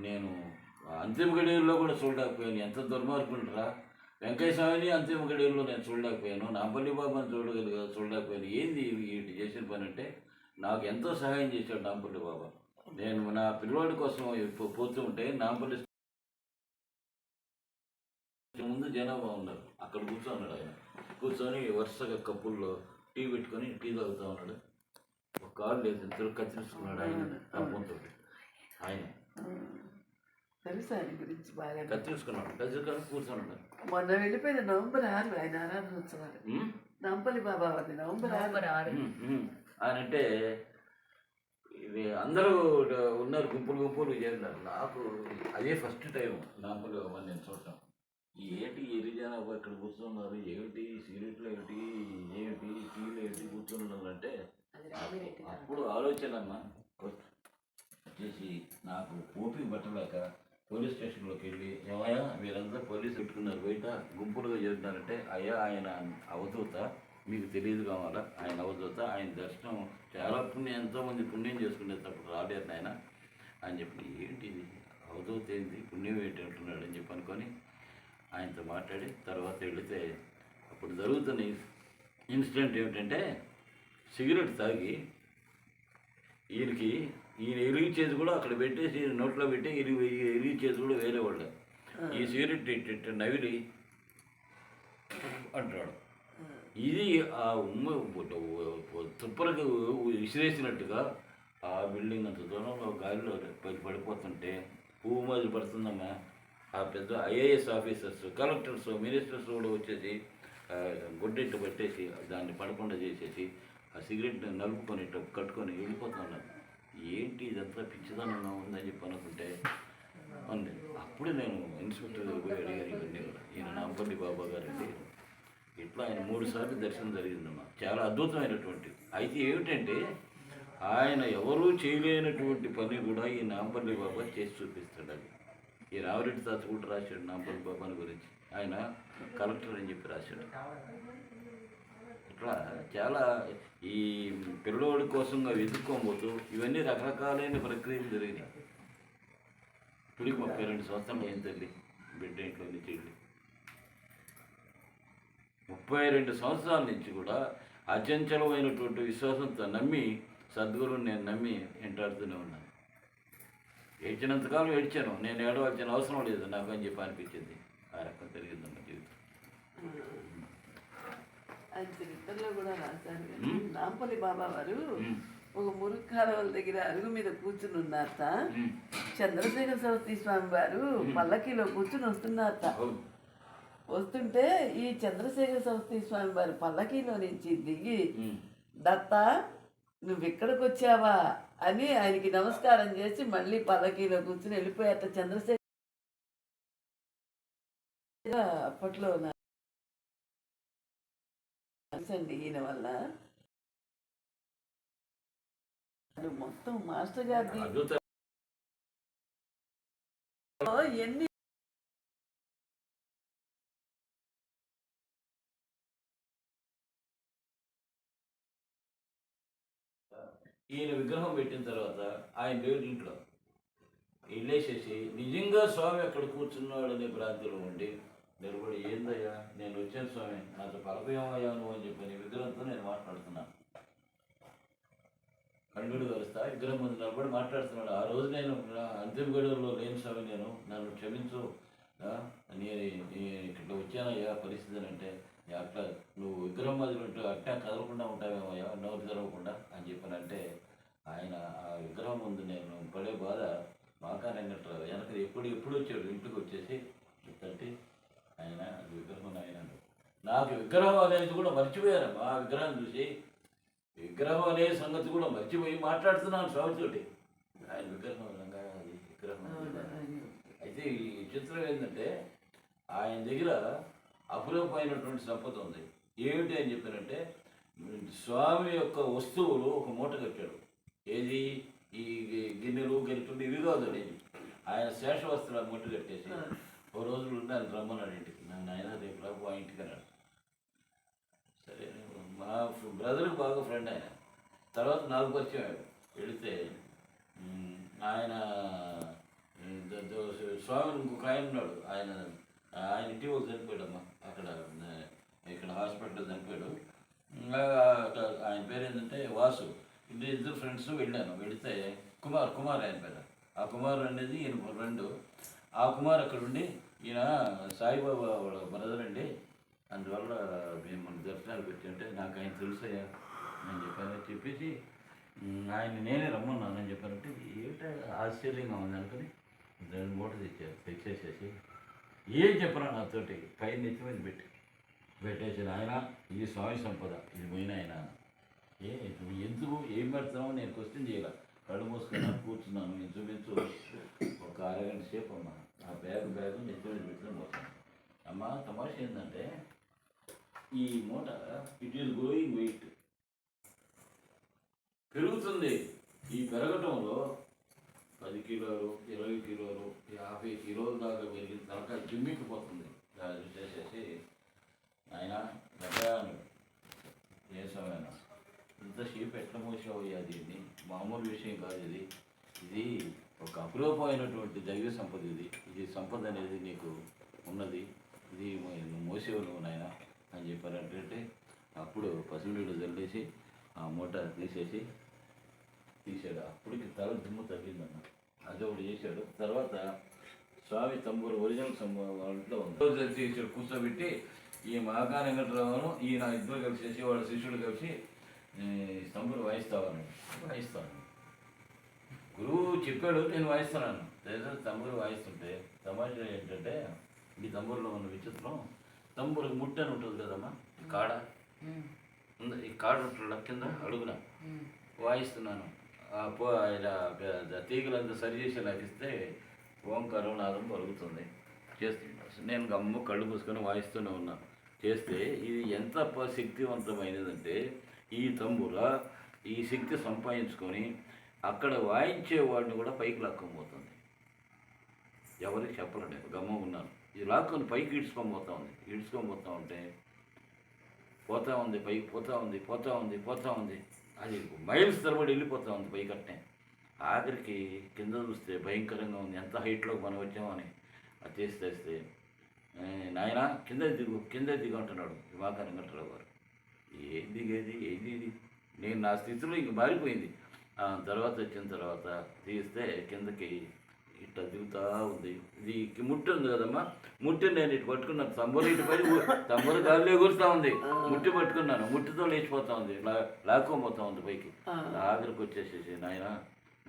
A: నేను అంతిమ గడియల్లో కూడా చూడలేకపోయాను. ఎంత దుర్మార్గుంటారా వెంకయ్య స్వామిని అంతిమ గడియల్లో నేను చూడలేకపోయాను, నాంపల్లి బాబాని చూడలేకపోయాను. ఏంది వీటి చేసిన పని అంటే నాకు ఎంతో సహాయం చేశాడు నాంపల్లి బాబా. నేను నా పిల్లవాడి కోసం పోతూ ఉంటే నాంపల్లి ముందు జనాభా ఉన్నారు, అక్కడ కూర్చోన్నాడు. ఆయన కూర్చొని వరుసగా కప్పుల్లో టీ పెట్టుకొని టీ తాగుతూ ఉన్నాడు. ఒక కారు లేదు, ఇద్దరు కత్తిరిస్తున్నాడు ఆయన పంపంతో. ఆయన
B: తెలుసు ఆయన గురించి బాగా.
A: కత్తిరించుకొని కూర్చొని
B: మొన్న వెళ్ళిపోయిన నవంబర్ 6 ఆయన ఆరాధన ఉత్సవాలు. నాంపల్లి బాబా వారిని నవంబర్ 6.
A: ఆయన అంటే ఇది అందరూ ఉన్నారు, గుంపులు చేరినారు. నాకు అదే ఫస్ట్ టైం నాంపల్లి బాబా నేను చూడటం. ఏంటి ఎరిజానా ఇక్కడ కూర్చున్నారు, ఏమిటి సిగరెట్లు ఏమిటి, ఏమిటి టీలు ఏమిటి కూర్చున్నారు అంటే అప్పుడు ఆలోచన అన్న వచ్చేసి నాకు ఓపిక పట్టలేక పోలీస్ స్టేషన్లోకి వెళ్ళి ఏమయ్యా మీరంతా పోలీసు పెట్టుకున్నారు బయట గుంపులుగా చేస్తున్నారంటే అయ్యా ఆయన అవధూత మీకు తెలియదు కావాలా, ఆయన అవధూత, ఆయన దర్శనం చాలా పుణ్యం, ఎంతోమంది పుణ్యం చేసుకునే తప్పుడు రాలేరు ఆయన అని చెప్పి ఏంటి ఇది అవధూత ఏంటి పుణ్యం ఏంటి అంటున్నాడు అని చెప్పి అనుకొని ఆయనతో మాట్లాడి తర్వాత వెళితే అప్పుడు జరుగుతున్న ఇన్సిడెంట్ ఏమిటంటే సిగరెట్ తాగి ఈయన ఎరిగిచ్చేది కూడా అక్కడ పెట్టేసి నోట్లో పెట్టి ఎరిగిచ్చేది కూడా వేరే వాళ్ళు ఈ సిగరెట్ ఇట్ట నవిలి అంటాడు. ఇది ఆ తుప్పలకు విసిరేసినట్టుగా ఆ బిల్డింగ్ అంత దూరంలో గాలిలో పడిపోతుంటే పువ్వు మొదలు పడుతుందమ్మా. ఆ పెద్ద ఐఏఎస్ ఆఫీసర్స్, కలెక్టర్స్, మినిస్టర్స్ కూడా వచ్చేసి గుడ్డెట్టు పట్టేసి దాన్ని పడకుండా చేసేసి ఆ సిగరెట్ని నలుపుకొని కట్టుకొని వెళ్ళిపోతున్నారు. ఏంటి ఇదంతా పిచ్చిదనంగా ఉందని చెప్పి అనుకుంటే ఉంది. అప్పుడు నేను ఇన్స్పెక్టర్ దగ్గర పోయి అడిగాను ఇవన్నీ కూడా. ఈయన నాంపల్లి బాబా గారండి, ఇట్లా ఆయన 3 సార్లు దర్శనం జరిగిందమ్మా, చాలా అద్భుతమైనటువంటి. అయితే ఏమిటంటే ఆయన ఎవరూ చేయలేనటువంటి పని కూడా ఈ నాంపల్లి బాబా చేసి చూపిస్తాడు. అది ఈ రామరెడ్డి తాత కూడా రాశాడు నాంపల్లి బాబాని గురించి, ఆయన కలెక్టర్ అని చెప్పి రాశాడు. ఇట్లా చాలా ఈ పిల్లోడి కోసంగా వెతుక్కోబోతూ ఇవన్నీ రకరకాలైన ప్రక్రియలు జరిగినాయి. ఇప్పటికి 32 సంవత్సరాలు ఏం తల్లి బిడ్డ ఇంట్లో నుంచి వెళ్ళి 32 సంవత్సరాల నుంచి కూడా అచంచలమైనటువంటి విశ్వాసంతో నమ్మి సద్గురువుని నేను నమ్మి వెంటాడుతూనే ఉన్నాను. ఏడ్చినంతకాలం ఏడ్చాను, నేను ఏడవలసిన అవసరం లేదు నాకు అని చెప్పి అనిపించింది. ఆ రకం జరిగిందన్న జీవితం.
B: ఆయన చరిత్రలో కూడా రాశారు. నాంపల్లి బాబా వారు ఒక మురుక్కారవల దగ్గర అరుగు మీద కూర్చుని ఉన్నారట. చంద్రశేఖర సరస్వతి స్వామి వారు పల్లకీలో కూర్చుని వస్తున్నారట. వస్తుంటే ఈ చంద్రశేఖర సరస్వతి స్వామి వారు పల్లకీలో నుంచి దిగి దత్త నువ్వు ఇక్కడికి వచ్చావా అని ఆయనకి నమస్కారం చేసి మళ్ళీ పల్లకీలో కూర్చుని వెళ్ళిపోయారట. చంద్రశేఖర అప్పట్లో అండి ఈయన వల్ల మొత్తం మాస్టర్ గారి ఎన్ని
A: ఈయన విగ్రహం పెట్టిన తర్వాత ఆయన దేవుడి ఇంట్లో వెళ్ళేసేసి నిజంగా స్వామి అక్కడ కూర్చున్నాడు అనే భ్రాంతిలో ఉండి నిలబడి ఏందయ్యా నేను వచ్చాను స్వామి నాతో పలకమయ్యా నువ్వు అని చెప్పి విగ్రహంతో నేను మాట్లాడుతున్నాను. కళ్ళుడు కలుస్తా విగ్రహం ముందు నిలబడి మాట్లాడుతున్నాడు. ఆ రోజు నేను అంతిమ గడువులో లేని స్వామి, నేను నన్ను క్షమించు, నేను ఇక్కడ వచ్చానయ్యా పరిస్థితి అని అంటే అట్లా నువ్వు విగ్రహం మధ్యలో అట్టా కదలకుండా ఉంటావేమయ్యా నోరు తెరవకుండా అని చెప్పానంటే ఆయన ఆ విగ్రహం ముందు నేను పడే బాధ మాకానట్టు వెనక ఎప్పుడు వచ్చాడు ఇంటికి వచ్చేసి తట్టి ఆయన విగ్రహం ఆయన నాకు విగ్రహం అనేది కూడా మర్చిపోయాను. ఆ విగ్రహం చూసి విగ్రహం అనే సంగతి కూడా మర్చిపోయి మాట్లాడుతున్నాను స్వామితోటి. ఆయన విగ్రహం అది విగ్రహం. అయితే ఈ చిత్రం ఏంటంటే ఆయన దగ్గర అపురూపమైనటువంటి సంపద ఉంది. ఏమిటి అని చెప్పారంటే స్వామి యొక్క వస్తువులు ఒక మూట కట్టాడు. ఏది ఈ గిన్నెలు గెలుపులు ఇవి కాదండి, ఆయన శేష వస్త్రాలు మూట కట్టేసి ఓ రోజులు ఆయన రమ్మన్నాడు ఇంటికి. నన్ను ఆయన రేపు రాబు ఆ ఇంటికి అన్నాడు. సరే మా బ్రదర్కి బాగా ఫ్రెండ్ ఆయన. తర్వాత నాకు పరిచయం అయ్యాడు. వెళితే ఆయన స్వామి ఇంకొక ఆయన ఉన్నాడు, ఆయన ఇటీవల చనిపోయాడమ్మా అక్కడ ఇక్కడ హాస్పిటల్లో చనిపోయాడు. ఆయన పేరు ఏంటంటే వాసు. ఇద్దరు ఫ్రెండ్స్ వెళ్ళాను. వెళితే కుమార్ ఆయన పేరు. ఆ కుమార్ అనేది ఈయన ఫ్రెండు. ఆ కుమార్ అక్కడ ఉండి ఈయన సాయిబాబా వాళ్ళ బ్రదర్ అండి, అందువల్ల మేము మన దర్శనాలు పెట్టింటే నాకు ఆయన తెలుసయ్యా అని చెప్పేసి ఆయన నేనే రమ్మన్నానని చెప్పారంటే ఏంటో ఆశ్చర్యంగా ఉంది అనుకుని 2 మూటలు తెచ్చేసేసి ఏం చెప్పరా నాతోటి పైన నెత్తి మీద పెట్టేసాను. ఆయన ఇది స్వామి సంపద, ఇది పోయిన ఆయన ఎందుకు ఏం పెడుతున్నావు నేను క్వశ్చన్ చేయాల. కళ్ళు మూసుకున్నా కూర్చున్నాను. ఇంచుమించు ఒక 1/2 గంట సేపు ఉన్నాను. ఆ బ్యాగ్ నెత్తి మీద పెట్టిన పోతాను. ఆ అమ్మ తమాష ఏంటంటే ఈ మూట ఇట్ ఈస్ గోయింగ్ వెయిట్ పెరుగుతుంది. ఈ పెరగటంలో 10 కిలోలు 20 కిలోలు 50 కిలోలు దాకా పెరిగిన తలకాయ జిమ్మిక్కిపోతుంది. దాన్ని చేసేసి ఆయన గడ్డాను చేసామైనా ఇంతసేపు ఎట్లా మోసావయ్యా దీన్ని, మామూలు విషయం కాదు ఇది. ఇది ఒక అపురూపమైనటువంటి దైవ సంపద. ఇది సంపద అనేది నీకు ఉన్నది, ఇది నువ్వు మోసేవు నువ్వు నాయన అని చెప్పారంటే అప్పుడు పసినీళ్ళు చల్లేసి ఆ మూట తీసాడు. అప్పటికి తల దుమ్ము తగ్గిందన్న. అది ఒకటి చేశాడు. తర్వాత స్వామి తంబూరు ఒరిజినల్ ఇంట్లో ఉంది తీసాడు. కూర్చోబెట్టి ఈ మహాకాళ వెంకటరావును ఈయన ఇద్దరు కలిసి వాళ్ళ శిష్యుడు కలిసి తంబూరు వాయిస్తాను. గురువు చెప్పాడు, నేను వాయిస్తున్నాను. లేదా తంబూరు వాయిస్తుంటే తమాషా ఏంటంటే ఈ తంబూరులో ఉన్న విచిత్రం, తంబూరుకి ముట్టు అని ఉంటుంది కదమ్మా, కాడ ఉంది. ఈ కాడ ఉంటుంది కింద అడుగున వాయిస్తున్నాను. ఇలా తీగలంతా సరి చేసి నాకు ఇస్తే ఓంకారం నాదం పలుకుతుంది. చేస్తున్నాను నేను గమ్ము కళ్ళు మూసుకొని వాయిస్తూనే ఉన్నాను. చేస్తే ఇది ఎంత శక్తివంతమైనదంటే ఈ తంబూర ఈ శక్తి సంపాదించుకొని అక్కడ వాయించేవాడిని కూడా పైకి లాక్కొని ఎవరికి చెప్పలేండి. గమ్మ ఉన్నాను. ఇది లాక్కొని పైకి ఈడ్చుకొని పోతా ఉంటే పైకి పోతా ఉంది. అది మైల్స్ తరబడి వెళ్ళిపోతూ ఉంది పైకి అట్నే. ఆఖరికి కింద చూస్తే భయంకరంగా ఉంది. ఎంత హైట్లోకి మనం వచ్చామని అది చేస్తే నాయన కింద దిగు అంటున్నాడు దివాకర్ వెంకటరావు గారు. ఏం దిగేది ఇది, నేను నా స్థితిలో ఇంక మారిపోయింది. తర్వాత వచ్చిన తర్వాత తీస్తే కిందకి ఇట్లా దిగుతూ ఉంది. ఇది ముట్టు ఉంది కదమ్మా, ముట్టి నేను ఇటు పట్టుకున్నాను. తంబూరు ఇటు పడి తంబూరు గాలిలో ఎగురుతూ ఉంది. ముట్టి పట్టుకున్నాను, ముట్టితో లేచిపోతా ఉంది, లాక్కోపోతా ఉంది పైకి. ఆఖరికి వచ్చేసేసి నాయన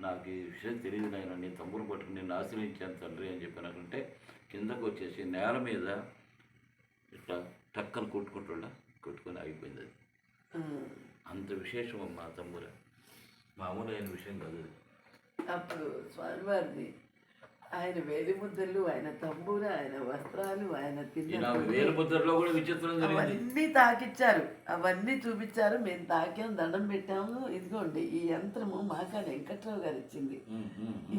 A: నాకు ఈ విషయం తెలియదు నాయన, నేను తంబూరు పట్టుకుని నేను ఆశ్రయించాను తండ్రి అని చెప్పినాకంటే కిందకు వచ్చేసి నేల మీద ఇట్లా టక్కన కొట్టుకొని ఆగిపోయింది. అది అంత విశేషం అమ్మా తంబూర, మామూలైన విషయం కాదు అది.
B: అప్పుడు స్వామివారిని ఆయన వేలి ముద్దలు, ఆయన తంబూర, ఆయన వస్త్రాలు, ఆయన
A: వేలి ముద్రలో కూడా విచిత్రం
B: అవన్నీ తాకిచ్చారు, అవన్నీ చూపించారు. మేము తాకాం, దండం పెట్టాము. ఇదిగోండి ఈ యంత్రము మాకాని వెంకట్రావు గారు ఇచ్చింది.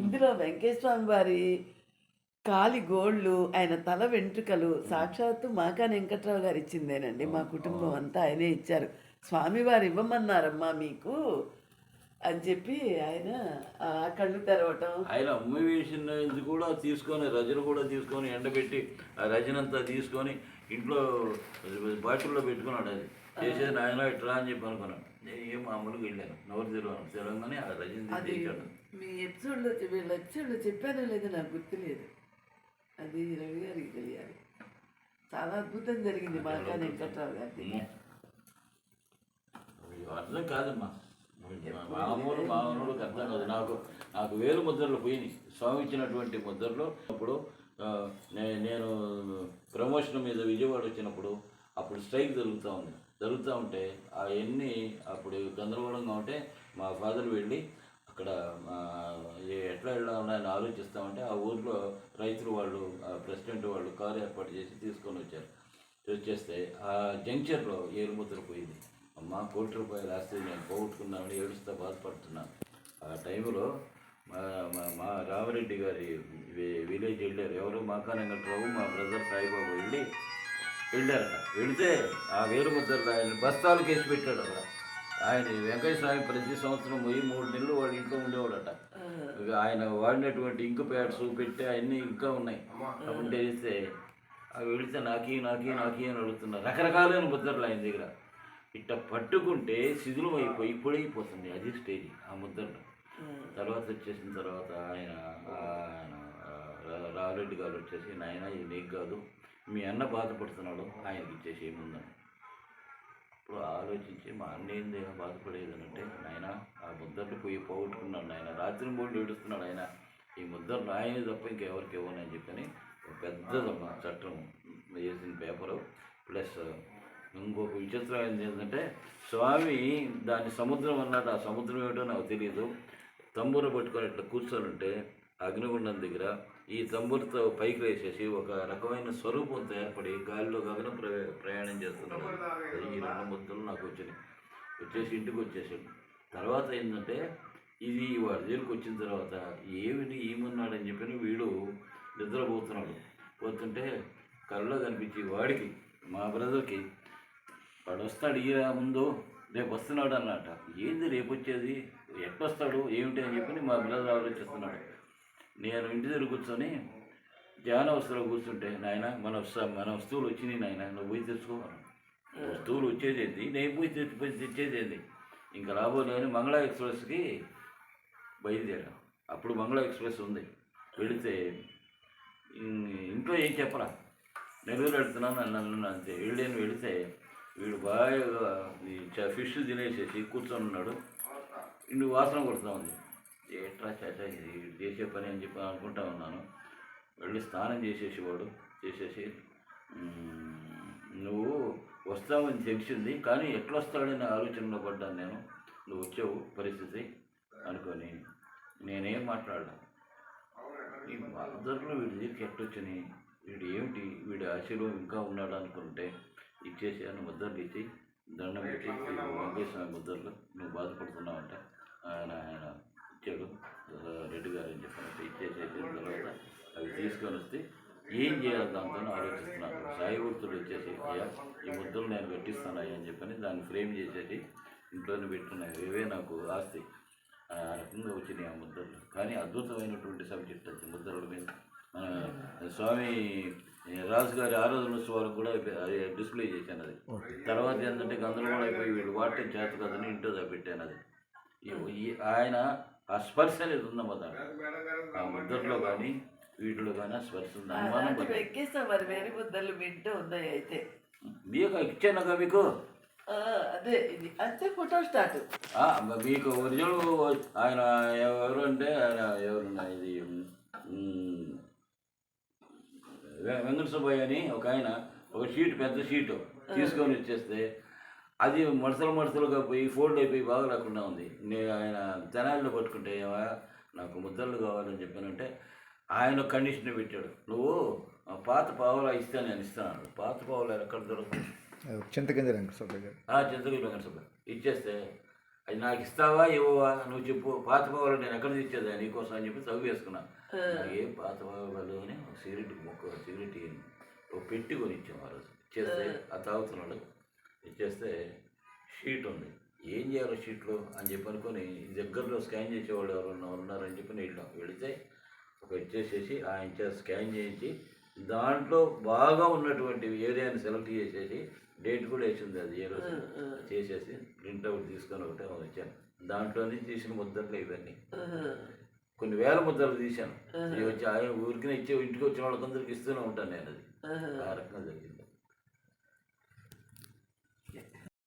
B: ఇందులో వెంకటేశ్వర వారి కాలి గోళ్ళు, ఆయన తల వెంట్రుకలు సాక్షాత్తు మాకాని వెంకట్రావు గారు ఇచ్చిందేనండి. మా కుటుంబం అంతా ఆయనే ఇచ్చారు. స్వామివారు ఇవ్వమన్నారమ్మా మీకు అని చెప్పి ఆయన ఆ కళ్ళు తెరవటం,
A: ఆయన అమ్మ వేసినది కూడా తీసుకొని రజను కూడా తీసుకొని ఎండబెట్టి ఆ రజనంతా తీసుకొని ఇంట్లో బాటిల్లో పెట్టుకున్నాడు. అది చేసేది ఆయన ఇట్లా అని చెప్పి అనుకున్నాను. నేను ఏం మామూలుగా వెళ్ళాను, నోరు తెరవగానే ఆ రజని తీసాడు.
B: మీ ఎపిసోడ్లో వీళ్ళ ఎపిసోడ్లో చెప్పానో లేదో నాకు గుర్తులేదు. అది రవి గారికి తెలియాలి. చాలా అద్భుతం జరిగింది మాకాని వెంకట్రావు గారి.
A: అర్థం కాదమ్మా, మామూలుగా అర్థం కాదు. నాకు వేలు ముద్రలు పోయినాయి. స్వామి ఇచ్చినటువంటి ముద్రలు అప్పుడు నేను ప్రమోషన్ మీద విజయవాడ వచ్చినప్పుడు అప్పుడు స్ట్రైక్ జరుగుతూ ఉంటే అవన్నీ అప్పుడు గందరగోళంగా ఉంటే మా ఫాదర్ వెళ్ళి అక్కడ ఎట్లా వెళ్ళాలని ఆయన ఆలోచిస్తామంటే ఆ ఊర్లో రైతులు వాళ్ళు ప్రెసిడెంట్ వాళ్ళు కారు ఏర్పాటు చేసి తీసుకొని వచ్చేస్తే ఆ జంక్షన్లో ఏలుముద్ర పోయింది. అమ్మ ₹1,00,00,000 ఆస్తి నేను పోగొట్టుకున్నామని ఏడుస్తూ బాధపడుతున్నాను. ఆ టైంలో మా రామరెడ్డి గారి విలేజ్ వెళ్ళారు. ఎవరు మాకాని వెంకట్రావు, మా బ్రదర్ సాయిబాబు వెళ్ళారట. వెళితే ఆ వేలుముద్రలు ఆయన బస్తాలు కేసి పెట్టాడు అక్కడ. ఆయన వెంకయ్య స్వామి ప్రతి సంవత్సరం పోయి 3 నెలలు వాళ్ళ ఇంట్లో ఉండేవాడట. ఆయన వాడినటువంటి ఇంకు ప్యాడ్స్ పెట్టి అవన్నీ ఇంకా ఉన్నాయి. అప్పుడు తెలిస్తే అవి వెళితే నాకీ అని అడుగుతున్నారు. రకరకాలైన ముద్రలు ఆయన దగ్గర. ఇట్లా పట్టుకుంటే శిథిలం అయిపోయి పొడైపోతుంది. అది స్టేజ్ ఆ ముద్రలు. తర్వాత వచ్చేసిన తర్వాత ఆయన రామరెడ్డి గారు వచ్చేసి నాయన ఇది నీకు కాదు, మీ అన్న బాధపడుతున్నాడు, ఆయనకి ఇచ్చేసి ఏముందని. ఇప్పుడు ఆలోచించి మా అన్న ఏంది బాధపడేది అంటే నాయన ఆ ముద్రలు పోగొట్టుకున్నాడు నాయన, రాత్రి మూడు ఏడుస్తున్నాడు ఆయన. ఈ ముద్రలు ఆయన తప్ప ఇంకెవరికి ఇవ్వనని చెప్పని పెద్దదమ్మా చట్టం వేసిన పేపరు. ప్లస్ ఇంకొక విచిత్రం ఏంటంటే స్వామి దాన్ని సముద్రం అన్నాడు. ఆ సముద్రం ఏమిటో నాకు తెలియదు. తంబూర పట్టుకొని ఇట్లా కూర్చొని ఉంటే అగ్నిగుండం దగ్గర ఈ తంబులతో పైకి వేసేసి ఒక రకమైన స్వరూపంతో ఏర్పడి గాలిలో గగన ప్రయాణం చేస్తున్నాడు. అది ఈ 2 ముద్దలు నాకు వచ్చినాయి. వచ్చేసి ఇంటికి వచ్చేసాడు. తర్వాత ఏంటంటే ఇది వాడి దగ్గరికి వచ్చిన తర్వాత ఏమిటి ఏమన్నాడని చెప్పి వీడు నిద్రపోతున్నాడు. పోతుంటే కళ్ళలో కనిపించి వాడికి మా బ్రదర్కి వాడు వస్తాడు ఈ ముందు రేపు వస్తున్నాడు అన్నమాట. ఏంది రేపు వచ్చేది, ఎట్టొస్తాడు ఏమిటి అని చెప్పి మా బ్రదర్ ఆలోచిస్తున్నాడు. నేను ఇంటి దగ్గర కూర్చొని ధ్యాన వస్తువులో కూర్చుంటే, నాయన మన వస్తువులు వచ్చినాయి నాయన, నువ్వు పోయి తెచ్చుకోవాలి. వస్తువులు వచ్చేదేంది, నేను పోయి తెచ్చేదేంది. ఇంకా రాబోలేని మంగళ ఎక్స్ప్రెస్కి బయలుదేరా. అప్పుడు మంగళ ఎక్స్ప్రెస్ ఉంది. వెళితే ఇంట్లో ఏం చెప్పరా, నెల్లూరు వెళ్తున్నాను నన్ను అంతే. వెళితే వీడు బాగా ఫిష్ తినేసేసి కూర్చొని ఉన్నాడు. ఇంటి వాసన కొడుతూ ఉంది. ఏట్రా చాచా ఇది చేసే పని అని చెప్పి అనుకుంటా ఉన్నాను. వెళ్ళి స్నానం చేసేసి నువ్వు వస్తావని తెలిసింది, కానీ ఎట్లా వస్తాడని ఆలోచనలో పడ్డాను నేను. నువ్వు వచ్చావు పరిస్థితి అనుకొని నేనేం మాట్లాడలా. ఈ మద్దతులో వీడి దగ్గరికి ఎట్టొచ్చని, వీడు ఏమిటి వీడి ఆశలో ఇంకా ఉన్నాడు అనుకుంటే ఇచ్చేసాను. ముద్దర్లు ఇచ్చి దండం పెట్టి, వెంకటేశ్వర ముద్దర్లు నువ్వు బాధపడుతున్నావంట, ఆయన ఇచ్చాడు రెడ్డి గారు అని చెప్పినట్టు ఇచ్చేసేసిన తర్వాత అవి తీసుకొని వస్తే ఏం చేయాలి దాంతో ఆలోచిస్తున్నాను. సాయి గుర్తులు వచ్చేసి అయ్యా ఈ ముద్దలు నేను పెట్టిస్తాను అని చెప్పని దాన్ని ఫ్రేమ్ చేసేసి ఇంట్లోనే పెట్టున్నాయి. ఇవే నాకు ఆస్తి. ఆ రకంగా వచ్చినాయి ఆ ముద్దలు. కానీ అద్భుతమైనటువంటి సబ్జెక్ట్ అది ముద్రల మీద. స్వామి రాజు గారి ఆరాధనోత్సవాలకు కూడా అది డిస్ప్లే చేశాను. అది తర్వాత ఏంటంటే గందరగోళం అయిపోయి వీళ్ళు వాడటం చేత కదని ఇంట్లో పెట్టాను. అది ఆయన ఆ స్పర్శ అనేది ఉందన్నమాట. ఆ ముద్దట్లో కానీ వీటిలో కానీ ఆ స్పర్శ ఉంది. అనుమానం
B: ఎక్కిస్తా మరి వేరే ముద్దలు వింటూ ఉన్నాయి. అయితే
A: మీకు ఇచ్చానుగా మీకు
B: అదే ఇది అంతే ఫోటో స్టార్ట్.
A: మీకు ఒరిజినల్ ఆయన ఎవరు అంటే ఆయన ఎవరున్నా ఇది వెంకట సుబ్బయ్య అని ఒక ఆయన ఒక షీట్ పెద్ద షీటు తీసుకొని వచ్చేస్తే అది మడతలుగా పోయి ఫోల్డ్ అయిపోయి బాగా లేకుండా ఉంది. నేను ఆయన తెనాలిలో పట్టుకుంటే నాకు ముద్దలు కావాలని చెప్పానంటే ఆయన కండిషన్ పెట్టాడు, నువ్వు పాత పావులా ఇస్తే నేను ఇస్తాను. పాత పావులా ఎక్కడ దొరుకుతుంది?
C: చింతకింది వెంకటసుబ్బయ్య గారు.
A: చింతగిరి వెంకటసుబ్బయ్య ఇచ్చేస్తే అది నాకు ఇస్తావా ఇవ్వవా నువ్వు చెప్పు. పాత పావులు నేను ఎక్కడ తెచ్చేదా నీకోసం అని చెప్పి తవ్వు వేసుకున్నా. నాకేం పాత పావులు అని సిగరెట్ ఒక పెట్టి కొని ఇచ్చాము ఆ రోజు. ఇచ్చేస్తే ఆ తాగుతున్నాడు. ఇచ్చేస్తే షీట్ ఉంది, ఏం చేయాలో షీట్లో అని చెప్పి అనుకొని దగ్గరలో స్కాన్ చేసేవాళ్ళు ఎవరన్నా ఉన్నారని చెప్పి వెళితే ఒక ఇచ్చేసేసి ఆయన స్కాన్ చేయించి దాంట్లో బాగా ఉన్నటువంటి ఏరియాని సెలెక్ట్ చేసేసి డేట్ కూడా వేసింది. అది ఏ రోజు చేసేసి ప్రింట్అవుట్ తీసుకొని ఒకటే వచ్చాను. దాంట్లోనే తీసిన ముద్దలు ఇవన్నీ కొన్ని వేల ముద్దలు తీశాను. వచ్చి ఆయన ఊరికి ఇంటికి వచ్చిన వాళ్ళకందరికి ఇస్తూనే ఉంటాను నేను. అది ఆ రకంగా జరిగింది.